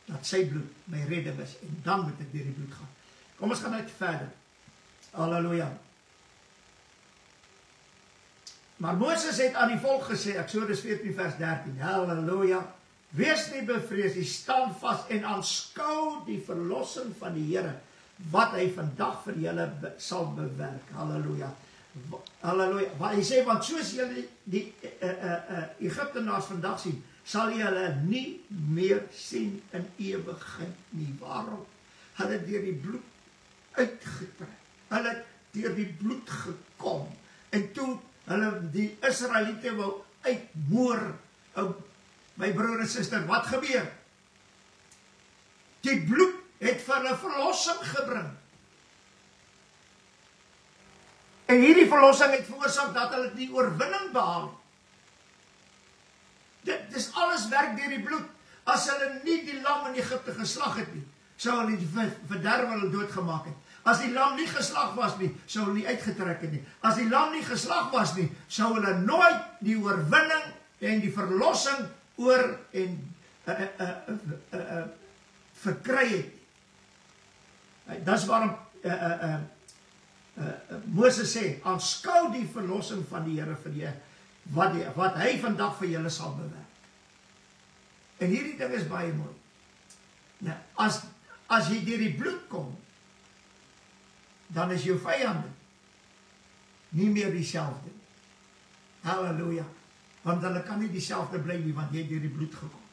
dat sy bloed my redding is, en dan moet ek deur die bloed gaan. Kom ons gaan uit verder. Halleluja. Maar Moses het aan die volk gesê, Eksodus 14 vers 13, halleluja, wees nie bevrees, die staan vas en aanskou die verlossing van die Here, wat hy vandag vir julle sal bewerk. Halleluja. Halleluja. Hy sê, want soos julle die Egiptenaars vandag sien, sal julle nie meer sien in ewigheid nie. Waarom? Hulle het deur die bloed uitgetrek. Hulle het deur die bloed gekom. En toe hulle die Israeliete wou uitmoor, my broer en suster, wat gebeur? Die bloed het vir hulle verlossing gebring. En hierdie verlossing het veroorsaak dat hulle die oorwinning behaal. Dit is alles werk deur die bloed. As hulle nie die lam in Egipte geslag het nie, sou hulle die verderf hulle doodgemaak het. As die lam nie geslag was nie, sou hulle nie uitgetrek het nie. As die lam nie geslag was nie, sou hulle nooit die oorwinning en die verlossing oor en verkry het. Dis waarom Moses sê, aanskou die verlossing van die Here vir die, wat hy vandag vir julle sal bewerk. En hierdie ding is baie mooi. Nou, as jy deur die bloed kom, dan is jou vyande nie meer dieselfde. Halleluja. Want hulle kan nie dieselfde bly nie, want jy het deur die bloed gekom.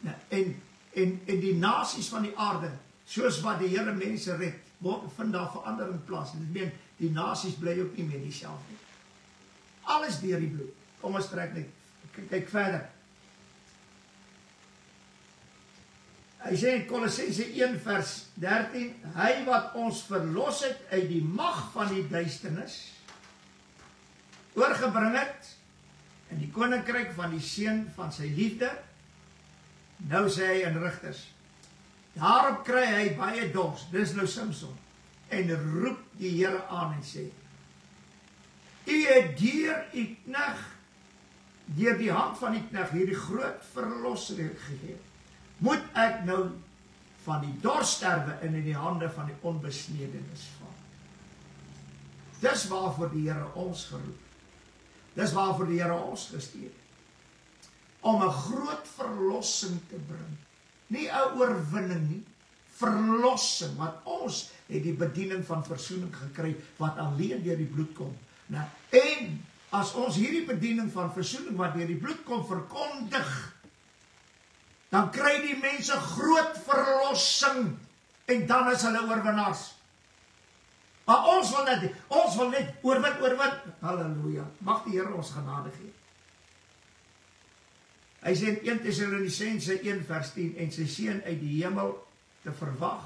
Nou, en die nasies van die aarde, soos wat die Here mense red, vind daar verandering plaas. Dit meen, die nasies bly ook nie meer dieselfde. Alles deur die bloed. Kom ons trek net, kyk verder. Hy sê in Kolossense 1 vers 13, hy wat ons verlos het uit die mag van die duisternis, oorgebring het in die koninkryk van die seun van sy liefde. Nou sê hy in Rigters, Daarop kry hy baie dors, dis nou Samson, en roep die Here aan en sê, U het deur U knegt, deur die hand van die knegt, hierdie groot verlosser gegee. Moet ek nou van die dors sterwe en in die hande van die onbesnedenis val? Dis waarvoor die Here ons geroep. Dis waarvoor die Here ons gestuur het. Om 'n groot verlossing te bring. Nie 'n oorwinning nie, verlossing, want ons het die bediening van versoening gekry, wat alleen deur die bloed kom. Nou, en as ons hierdie bediening van versoening, wat deur die bloed kom, verkondig, dan kry die mense groot verlossing, en dan is hulle oorwinnaars. Maar ons wil net oorwin, halleluja, mag die Here ons genade gee. Hy sê in 1 Tessalonisense 1 vers 10, en sy seun uit die hemel te verwag,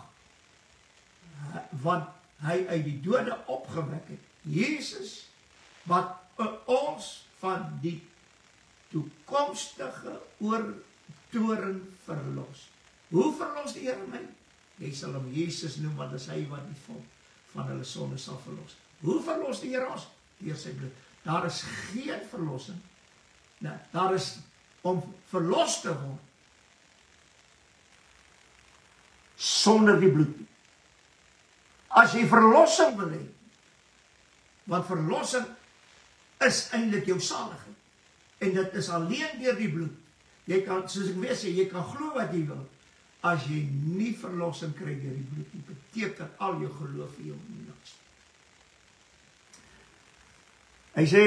want hy uit die dode opgewek het, Jesus, wat ons van die toekomstige oortoring verlos. Hoe verlos die Here my? Jy sal hom Jesus noem, want dis hy wat die volk van hulle sonde sal verlos. Hoe verlos die Here ons? Deur sy bloed. Daar is geen verlossing. Nou, daar is om verlos te word sonder die bloed. As jy verlossing wil hê, want verlossing is eintlik jou saligheid, en dit is alleen deur die bloed. Jy kan, soos ek weer sê, jy kan glo wat jy wil, as jy nie verlossing kry deur die bloed, nie beteken al jou geloof vir jou niks. Hy sê,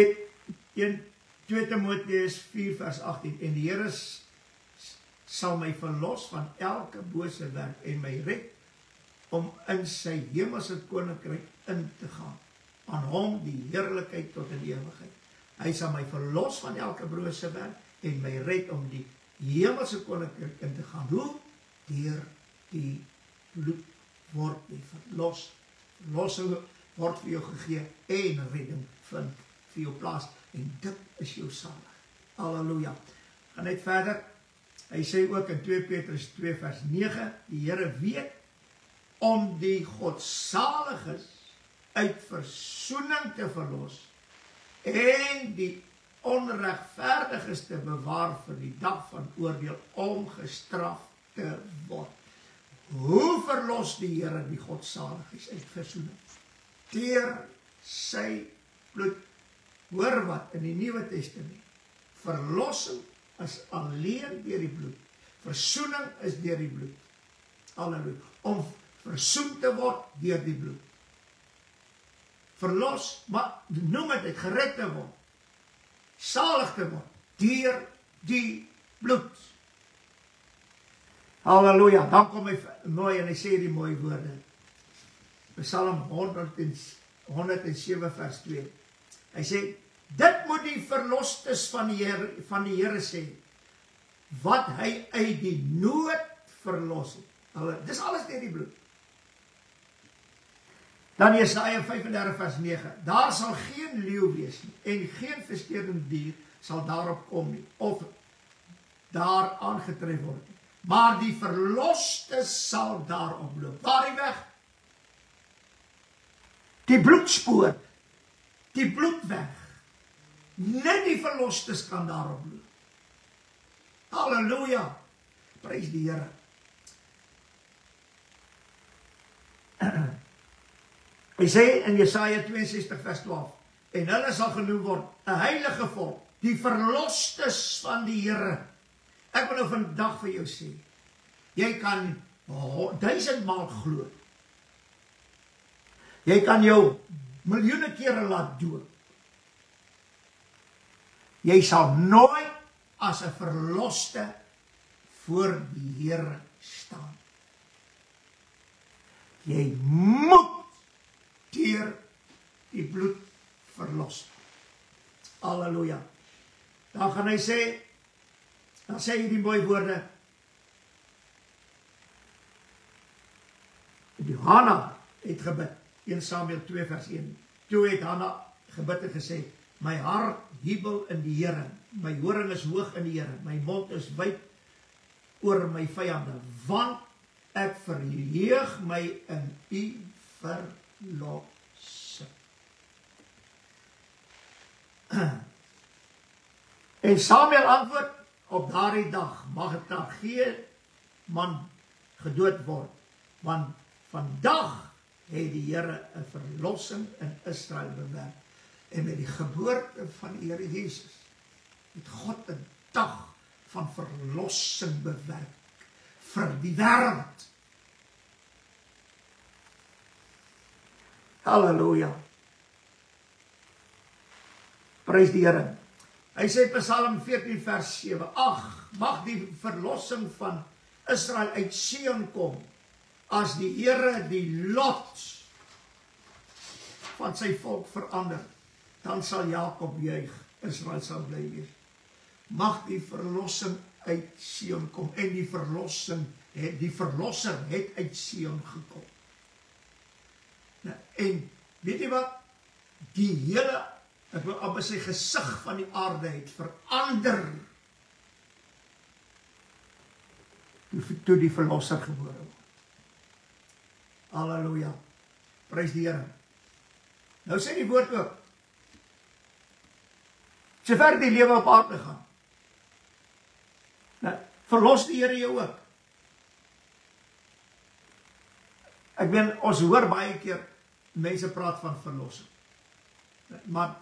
2 Timoteus 4 vers 18, en die Here sal my verlos van elke bose werk, en my red, om in sy hemelse koninkryk in te gaan. Aan hom die heerlikheid tot in ewigheid. Hy sal my verlos van elke bose werk, en my red om die hemelse koninkryk in te gaan. Hoe? Deur die bloed word jy verlos. Verlossing word vir jou gegee, en redding vind vir jou plaas, en dit is jou salig. Halleluja. Gaan net verder. Hy sê ook in 2 Petrus 2 vers 9, die Here weet om die godsaliges uit versoening te verlos, en die onregverdiges te bewaar vir die dag van oordeel, om gestraf te word. Hoe verlos die Here die godsaliges uit versoening? Deur sy bloed. Hoor wat in die Nuwe Testament. Verlossing is alleen deur die bloed. Versoening is deur die bloed. Halleluja. Om versoen te word deur die bloed. Verlos, maar noem het gered te word. Salig te word deur die bloed. Halleluja. Dan kom hy mooi en hy sê die mooi woorde. Psalm 107 vers 2. Hy sê, dit moet die verlostes van die Here sê, wat hy uit die nood verlos het. Dis alles deur die bloed. Dan Jesaja 35 vers 9, daar sal geen leeu wees nie, en geen versteurende dier sal daarop kom nie, of daar aangetref word nie, maar die verlostes sal daarop loop. Waar die weg? Die bloedspoor. Die bloedweg. Net die verlostes kan daarop loop. Halleluja. Prys die Here. Hy sê in Jesaja 62 vers 12, en hulle sal genoem word 'n heilige volk, die verlostes van die Here. Ek wil nou vandag vir jou sê, jy kan 1000 maal glo. Jy kan jou miljoene kere laat dood. Jy sal nooit as 'n verloste voor die Here staan. Jy moet deur die bloed verlos. Halleluja. Dan gaan hy sê, dan sê hy die mooi woorde. Hanna het gebid, 1 Samuel 2 vers 1. Toe het Hanna gebid en gesê, my hart jubel in die Here, my horing is hoog in die Here, my mond is wyd oor my vyande, want ek verheug my in u verlossing. En Samuel antwoord, op daardie dag mag daar geen man gedood word, want vandag het die Here 'n verlossing in Israel bewerk. En met die geboorte van die Here Jesus het God 'n dag van verlossing bewerk vir die wêreld. Halleluja. Prys die Here. Hy sê Psalm 14 vers 7, ag, mag die verlossing van Israel uit Sion kom, as die Here die lot van sy volk verander, dan sal Jakob juig, Israel sal bly wees. Mag die verlossing uit Sion kom, en die verlosser het uit Sion gekom. Nou, en weet jy wat? Die hele, ek wil amper sy gesig van die aarde het verander toe die verlosser gebore word. Halleluja. Prys die Here. Nou sê die woord ook, sover die lewe op aarde gaan, nou, verlos die Here jou ook. Ek meen, ons hoor baie keer mense praat van verlossing. Maar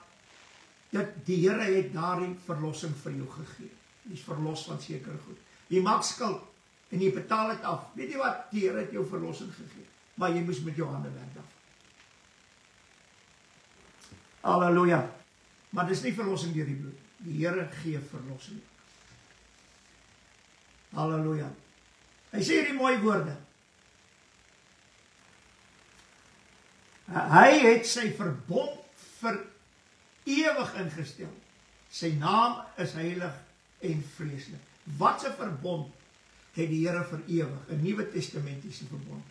die Here het daardie verlossing vir jou gegee. Jy is verlos van sekere goed. Jy maak skuld en jy betaal dit af. Weet jy wat? Die Here het jou verlossing gegee. Maar jy moes met jou hande werk af. Halleluja. Maar dis nie verlossing deur die bloed. Die Here gee verlossing. Halleluja. Hy sê hierdie mooi woorde. Hy het sy verbond vir ewig ingestel. Sy naam is heilig en vreeslik. Wat 'n verbond het die Here vir ewig? 'n Nuwe Testamentiese verbond.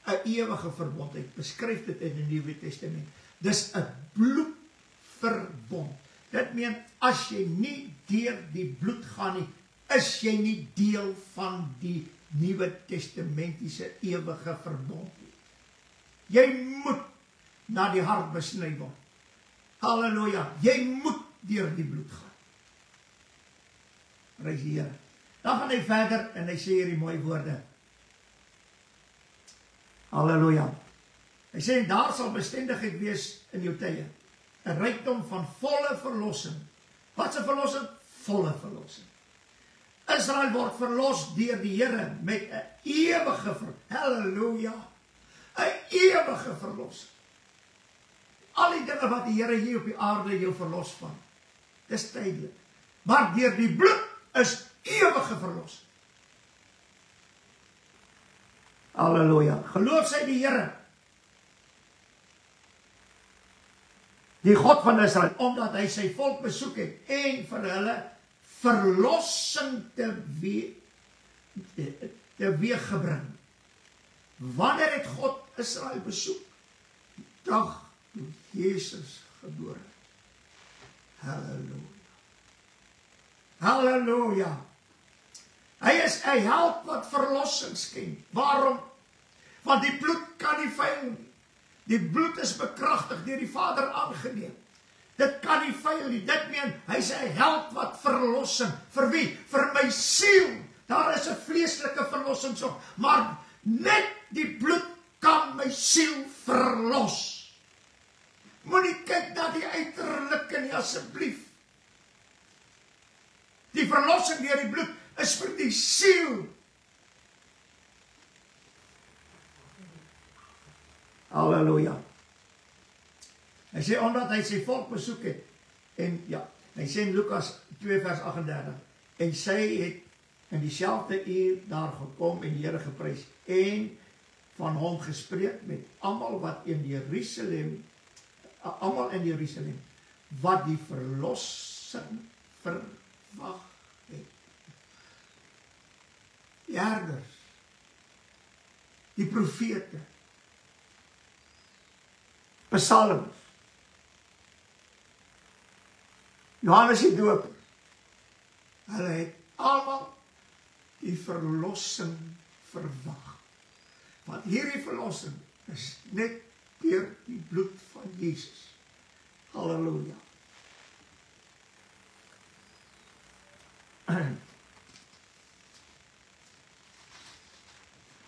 'n Ewige verbond. Hy beskryf dit in die Nuwe Testament. Dis 'n bloedverbond. Dit meen, as jy nie deur die bloed gaan nie, is jy nie deel van die Nuwe Testamentiese ewige verbond nie. Jy moet na die hart besny word. Halleluja. Jy moet deur die bloed gaan. Prys die Here. Dan gaan hy verder en hy sê hierdie mooi woorde. Halleluja. Hy sê, daar sal bestendigheid wees in jou tye. 'n rykdom van volle verlossing. Wat 'n verlossing? Volle verlossing. Israel word verlos deur die Here met 'n ewige halleluja. 'n ewige verlossing. Al die dinge wat die Here hier op die aarde jou verlos van, dis tydelik. Maar deur die bloed is ewige verlossing. Halleluja. Geloof sy die Here, die God van Israel, omdat hy sy volk besoek het en vir hulle verlossing teweeg gebring. Wanneer het God Israel besoek? Dag toe Jesus gebore. Halleluja. Halleluja. Hy is 'n held wat verlossing skenk. Waarom? Want die bloed kan nie faal nie. Die bloed is bekragtig deur die Vader aangeneem. Dit kan nie faal nie. Dit meen, hy is 'n held wat verlossing. Vir wie? Vir my siel. Daar is 'n vleeslike verlossing so, maar net die bloed kan my siel verlos. Moenie kyk na die uiterlike nie, asseblief. Die verlossing deur die bloed is vir die siel. Halleluja. Hy sê, omdat hy sy volk besoek het, en ja, hy sê in Lukas 2 vers 38, en sy het in dieselfde uur daar gekom en die Here geprys, en van hom gespreek met almal wat in Jerusalem, wat die verlossing verwag het. Die herders, die profete, psalms, Johannes die Doper, hulle het almal die verlossing verwag. Want hierdie verlossing is net deur die bloed van Jesus. Halleluja.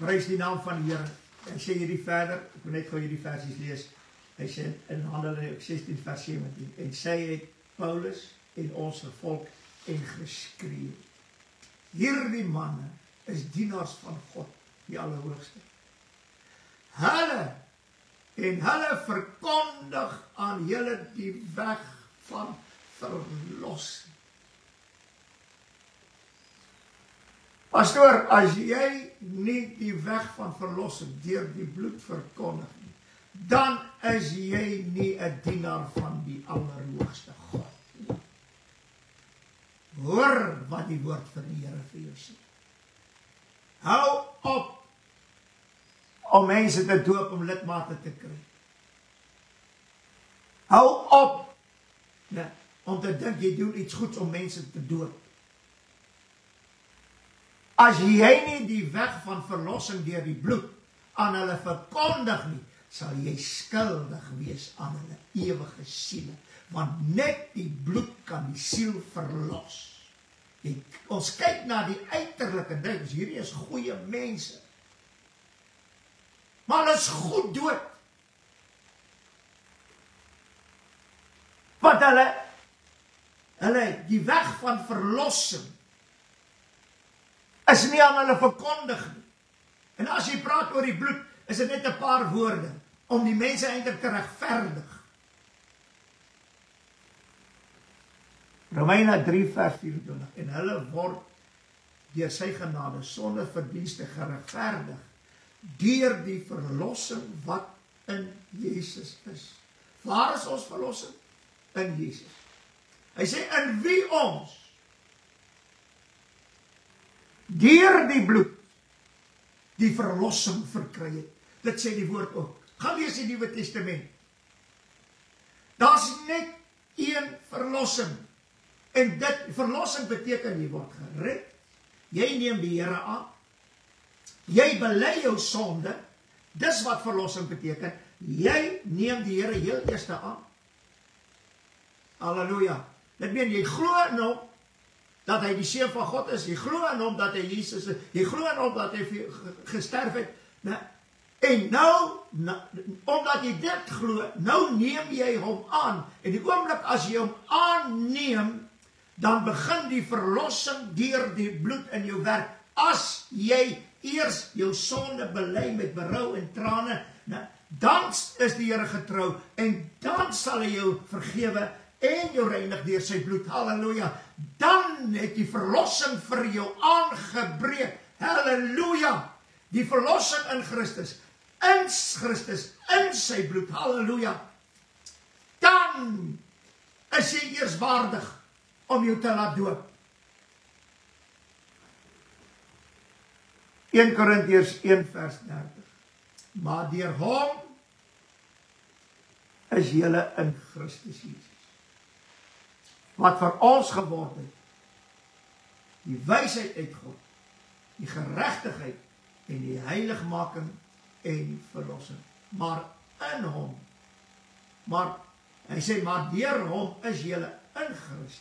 Prys die naam van die Here. Hy sê hierdie verder, ek wil net gou hierdie versies lees. Hy sê in Handelinge 16 vers 17, en sy het Paulus en ons vervolg en geskree. Hierdie manne is dienaars van God, die Allerhoogste. Hulle verkondig aan julle die weg van verlossing. Pastoor, as jy nie die weg van verlossing deur die bloed verkondig nie, dan is jy nie 'n dienaar van die Allerhoogste God nie. Hoor wat die woord van die Here vir jou sê. Hou op om mense te doop om lidmate te kry. Hou op om te dink jy doen iets goeds om mense te doop. As jy nie die weg van verlossing deur die bloed aan hulle verkondig nie, sal jy skuldig wees aan hulle ewige siele. Want net die bloed kan die siel verlos. Ons kyk na die uiterlike dinge, hierdie is goeie mense. Maar hulle is goed dood. Want hulle die weg van verlossing is nie aan hulle verkondig nie. En as jy praat oor die bloed, is dit net 'n paar woorde om die mense eintlik te regverdig. Romeine 3 vers 24, en hulle word deur sy genade sonder verdienste geregverdig deur die verlossing wat in Jesus is. Waar is ons verlossing? In Jesus. Hy sê, in wie ons deur die bloed die verlossing verkry het. Dit sê die woord ook. Gaan lees die Nuwe Testament. Daar's net een verlossing. En verlossing beteken jy word gered. Jy neem die Here aan. Jy bely jou sonde. Dis wat verlossing beteken. Jy neem die Here heel eerste aan. Halleluja. Dit meen jy glo in hom dat hy die Seun van God is. Jy glo in hom dat hy Jesus is. Jy glo in hom dat hy gesterf het. En nou, omdat jy dit glo, nou neem jy hom aan. En die oomblik as jy hom aanneem, dan begin die verlossing deur die bloed in jou werk. As jy eers jou sonde bely met berou en trane, dan is die Here getrou en dan sal hy jou vergewe en jou reinig deur sy bloed. Halleluja. Dan het die verlossing vir jou aangebreek. Halleluja. Die verlossing in Christus, in sy bloed. Halleluja. Dan is jy eers waardig om jou te laat doop. 1 Korintiërs 1 vers 30. Maar deur hom is julle in Christus Jesus. Wat vir ons geword het, die wysheid uit God, die geregtigheid en die heiligmaking en verlossing. Maar in hom, hy sê, maar deur hom is julle in Christus.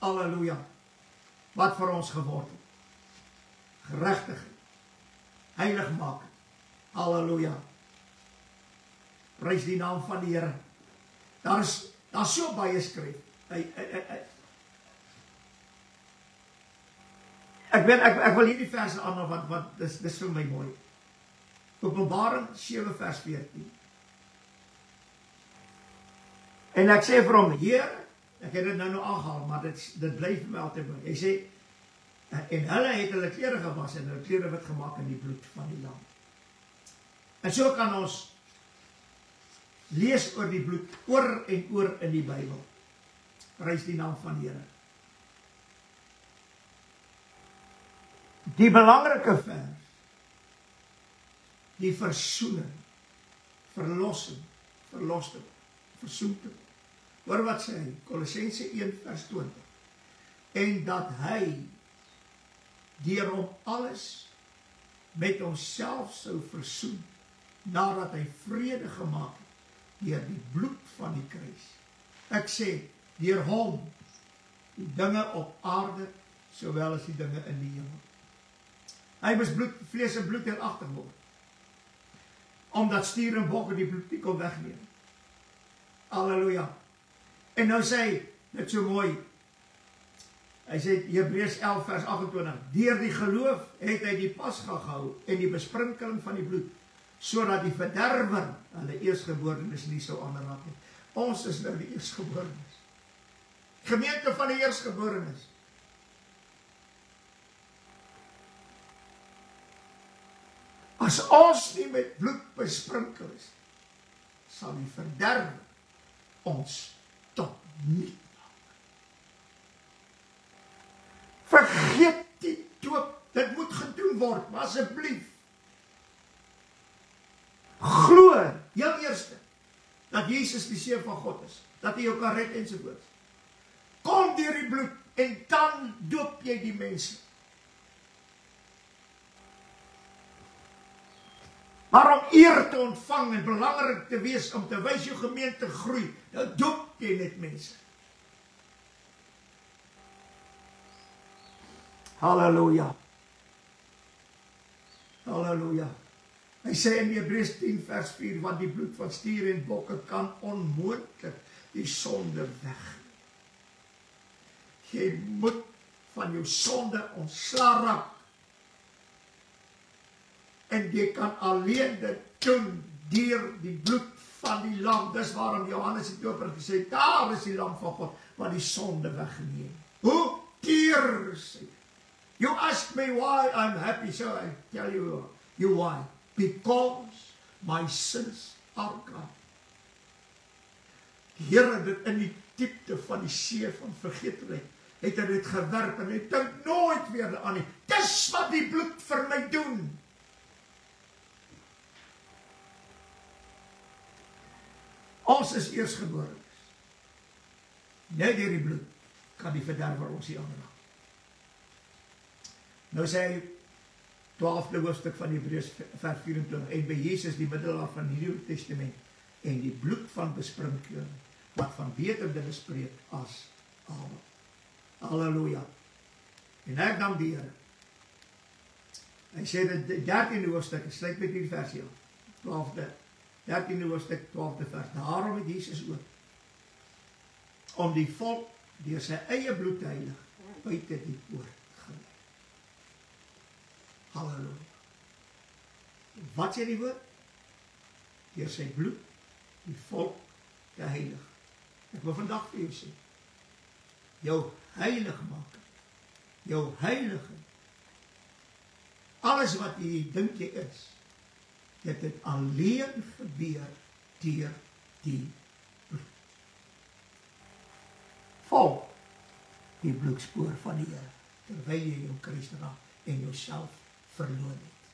Halleluja. Wat vir ons geword het. Geregtigheid, heiligmaking. Halleluja. Prys die naam van die Here. Daar's so baie skryf. Ek wil hierdie verse aanhaal, want dis vir my mooi. Openbaring 7 vers 14. En ek sê vir hom, Heer, ek het dit nou aangehaal, maar dit bly vir my altyd mooi. Hy sê, en hulle het hulle klere gewas en hulle klere wit gemaak in die bloed van die lam. En so kan ons lees oor die bloed, oor en oor in die Bybel. Prys die naam van die Here. Die belangrike vers, die versoening, verlossing, verloste, versoente. Hoor wat sê hy, Kolossense 1 vers 20. En dat hy deur hom alles met homself sou versoen, nadat hy vrede gemaak het, deur die bloed van die kruis. Ek sê, deur hom, die dinge op aarde, sowel as die dinge in die hemel. Hy moes vlees en bloed deuragtig word, omdat stier en bokke die bloed nie kon wegneem. Halleluja. En nou sê hy, dit so mooi, hy sê, Hebreërs 11 vers 28, deur die geloof het hy die Pasga gehou en die besprinkeling van die bloed, sodat die verderwer hulle eerstgeborenes nie sou aanraak nie. Ons is nou die eerstgeborenes. Gemeente van die eerstgeborenes. As ons nie met bloed besprinkel is, sal die verderwer ons tot niet maak. Vergeet die doop, dit moet gedoen word, maar asseblief, glo, heel eerste, dat Jesus die Seun van God is, dat hy jou kan red ensovoorts. Kom deur die bloed, en dan doop jy die mense. Maar om eer te ontvang en belangrik te wees, om te wys jou gemeente groei, dan doop jy net mense. Halleluja. Halleluja. Hy sê in Hebreërs 10 vers 4, want die bloed van stiere en bokke kan onmoontlik die sonde weg. Jy moet van jou sonde ontsla raak. En jy kan alleen dit doen deur die bloed van die lam. Dis waarom Johannes die Doper gesê, daar is die lam van God, wat die sonde wegneem. Hoe deur is hy? You ask me why I'm happy, so I tell you why. Because my sins are gone. Die Here het dit in die diepte van die see van vergetelheid, het hy dit gewerp en hy dink nooit weer aan nie. Dis wat die bloed vir my doen. Ons is eerstgeborenes. Net deur die bloed kan die verderwer ons nie aanraak. Nou sê hy 12de hoofstuk van Hebreërs vers 24, en by Jesus die middelaar van die Nuwe Testament en die bloed van besprinkeling wat van beter dinge spreek as Abel. Halleluja. En ek dank die Here. Hy sê dat die 13de hoofstuk, ek sluit met hierdie versie af, 13de hoofstuk, 12de vers. Daarom het Jesus ook om die volk deur sy eie bloed te heilig buite die poort gelei. Halleluja. Wat sê die woord? Deur sy bloed die volk te heilig. Ek wil vandag vir jou sê, jou heiligmaking, jou heiliging, alles wat jy dink jy is, dit het alleen gebeur deur die bloed. Volg die bloedspoor van die Here, terwyl jy jou kruis dra en jouself verloon het.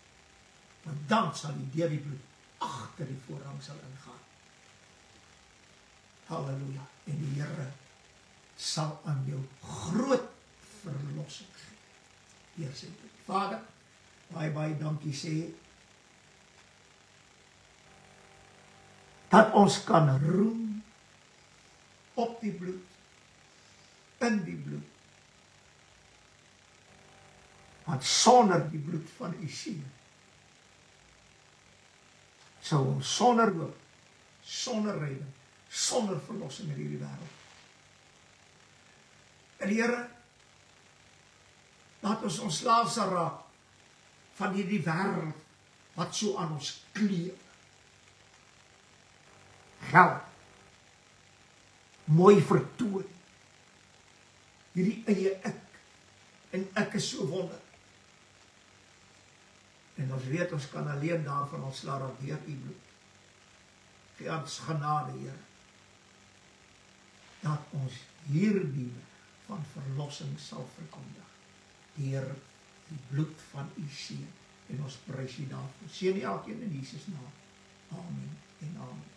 Want dan sal jy deur die bloed agter die voorhang sal ingaan. Halleluja. En die Here sal aan jou groot verlossing gee. Hier sê dit. Vader, baie dankie sê, dat ons kan roem op die bloed, in die bloed. Want sonder die bloed van u seun, sou ons sonder hoop, sonder redding, sonder verlossing in hierdie wêreld. En Here, laat ons ontslaaf sal raak van hierdie wêreld wat so aan ons kleef. Geld, mooi vertoon, hierdie eie ek, en ek is so wonder. En ons weet, ons kan alleen daarvan ontslaa raak deur u bloed. Gee ons genade, Here, dat ons hierdie van verlossing sal verkondig, deur die bloed van u seun, en ons prys u daarvoor. Seën elkeen in Jesus naam. Amen en amen.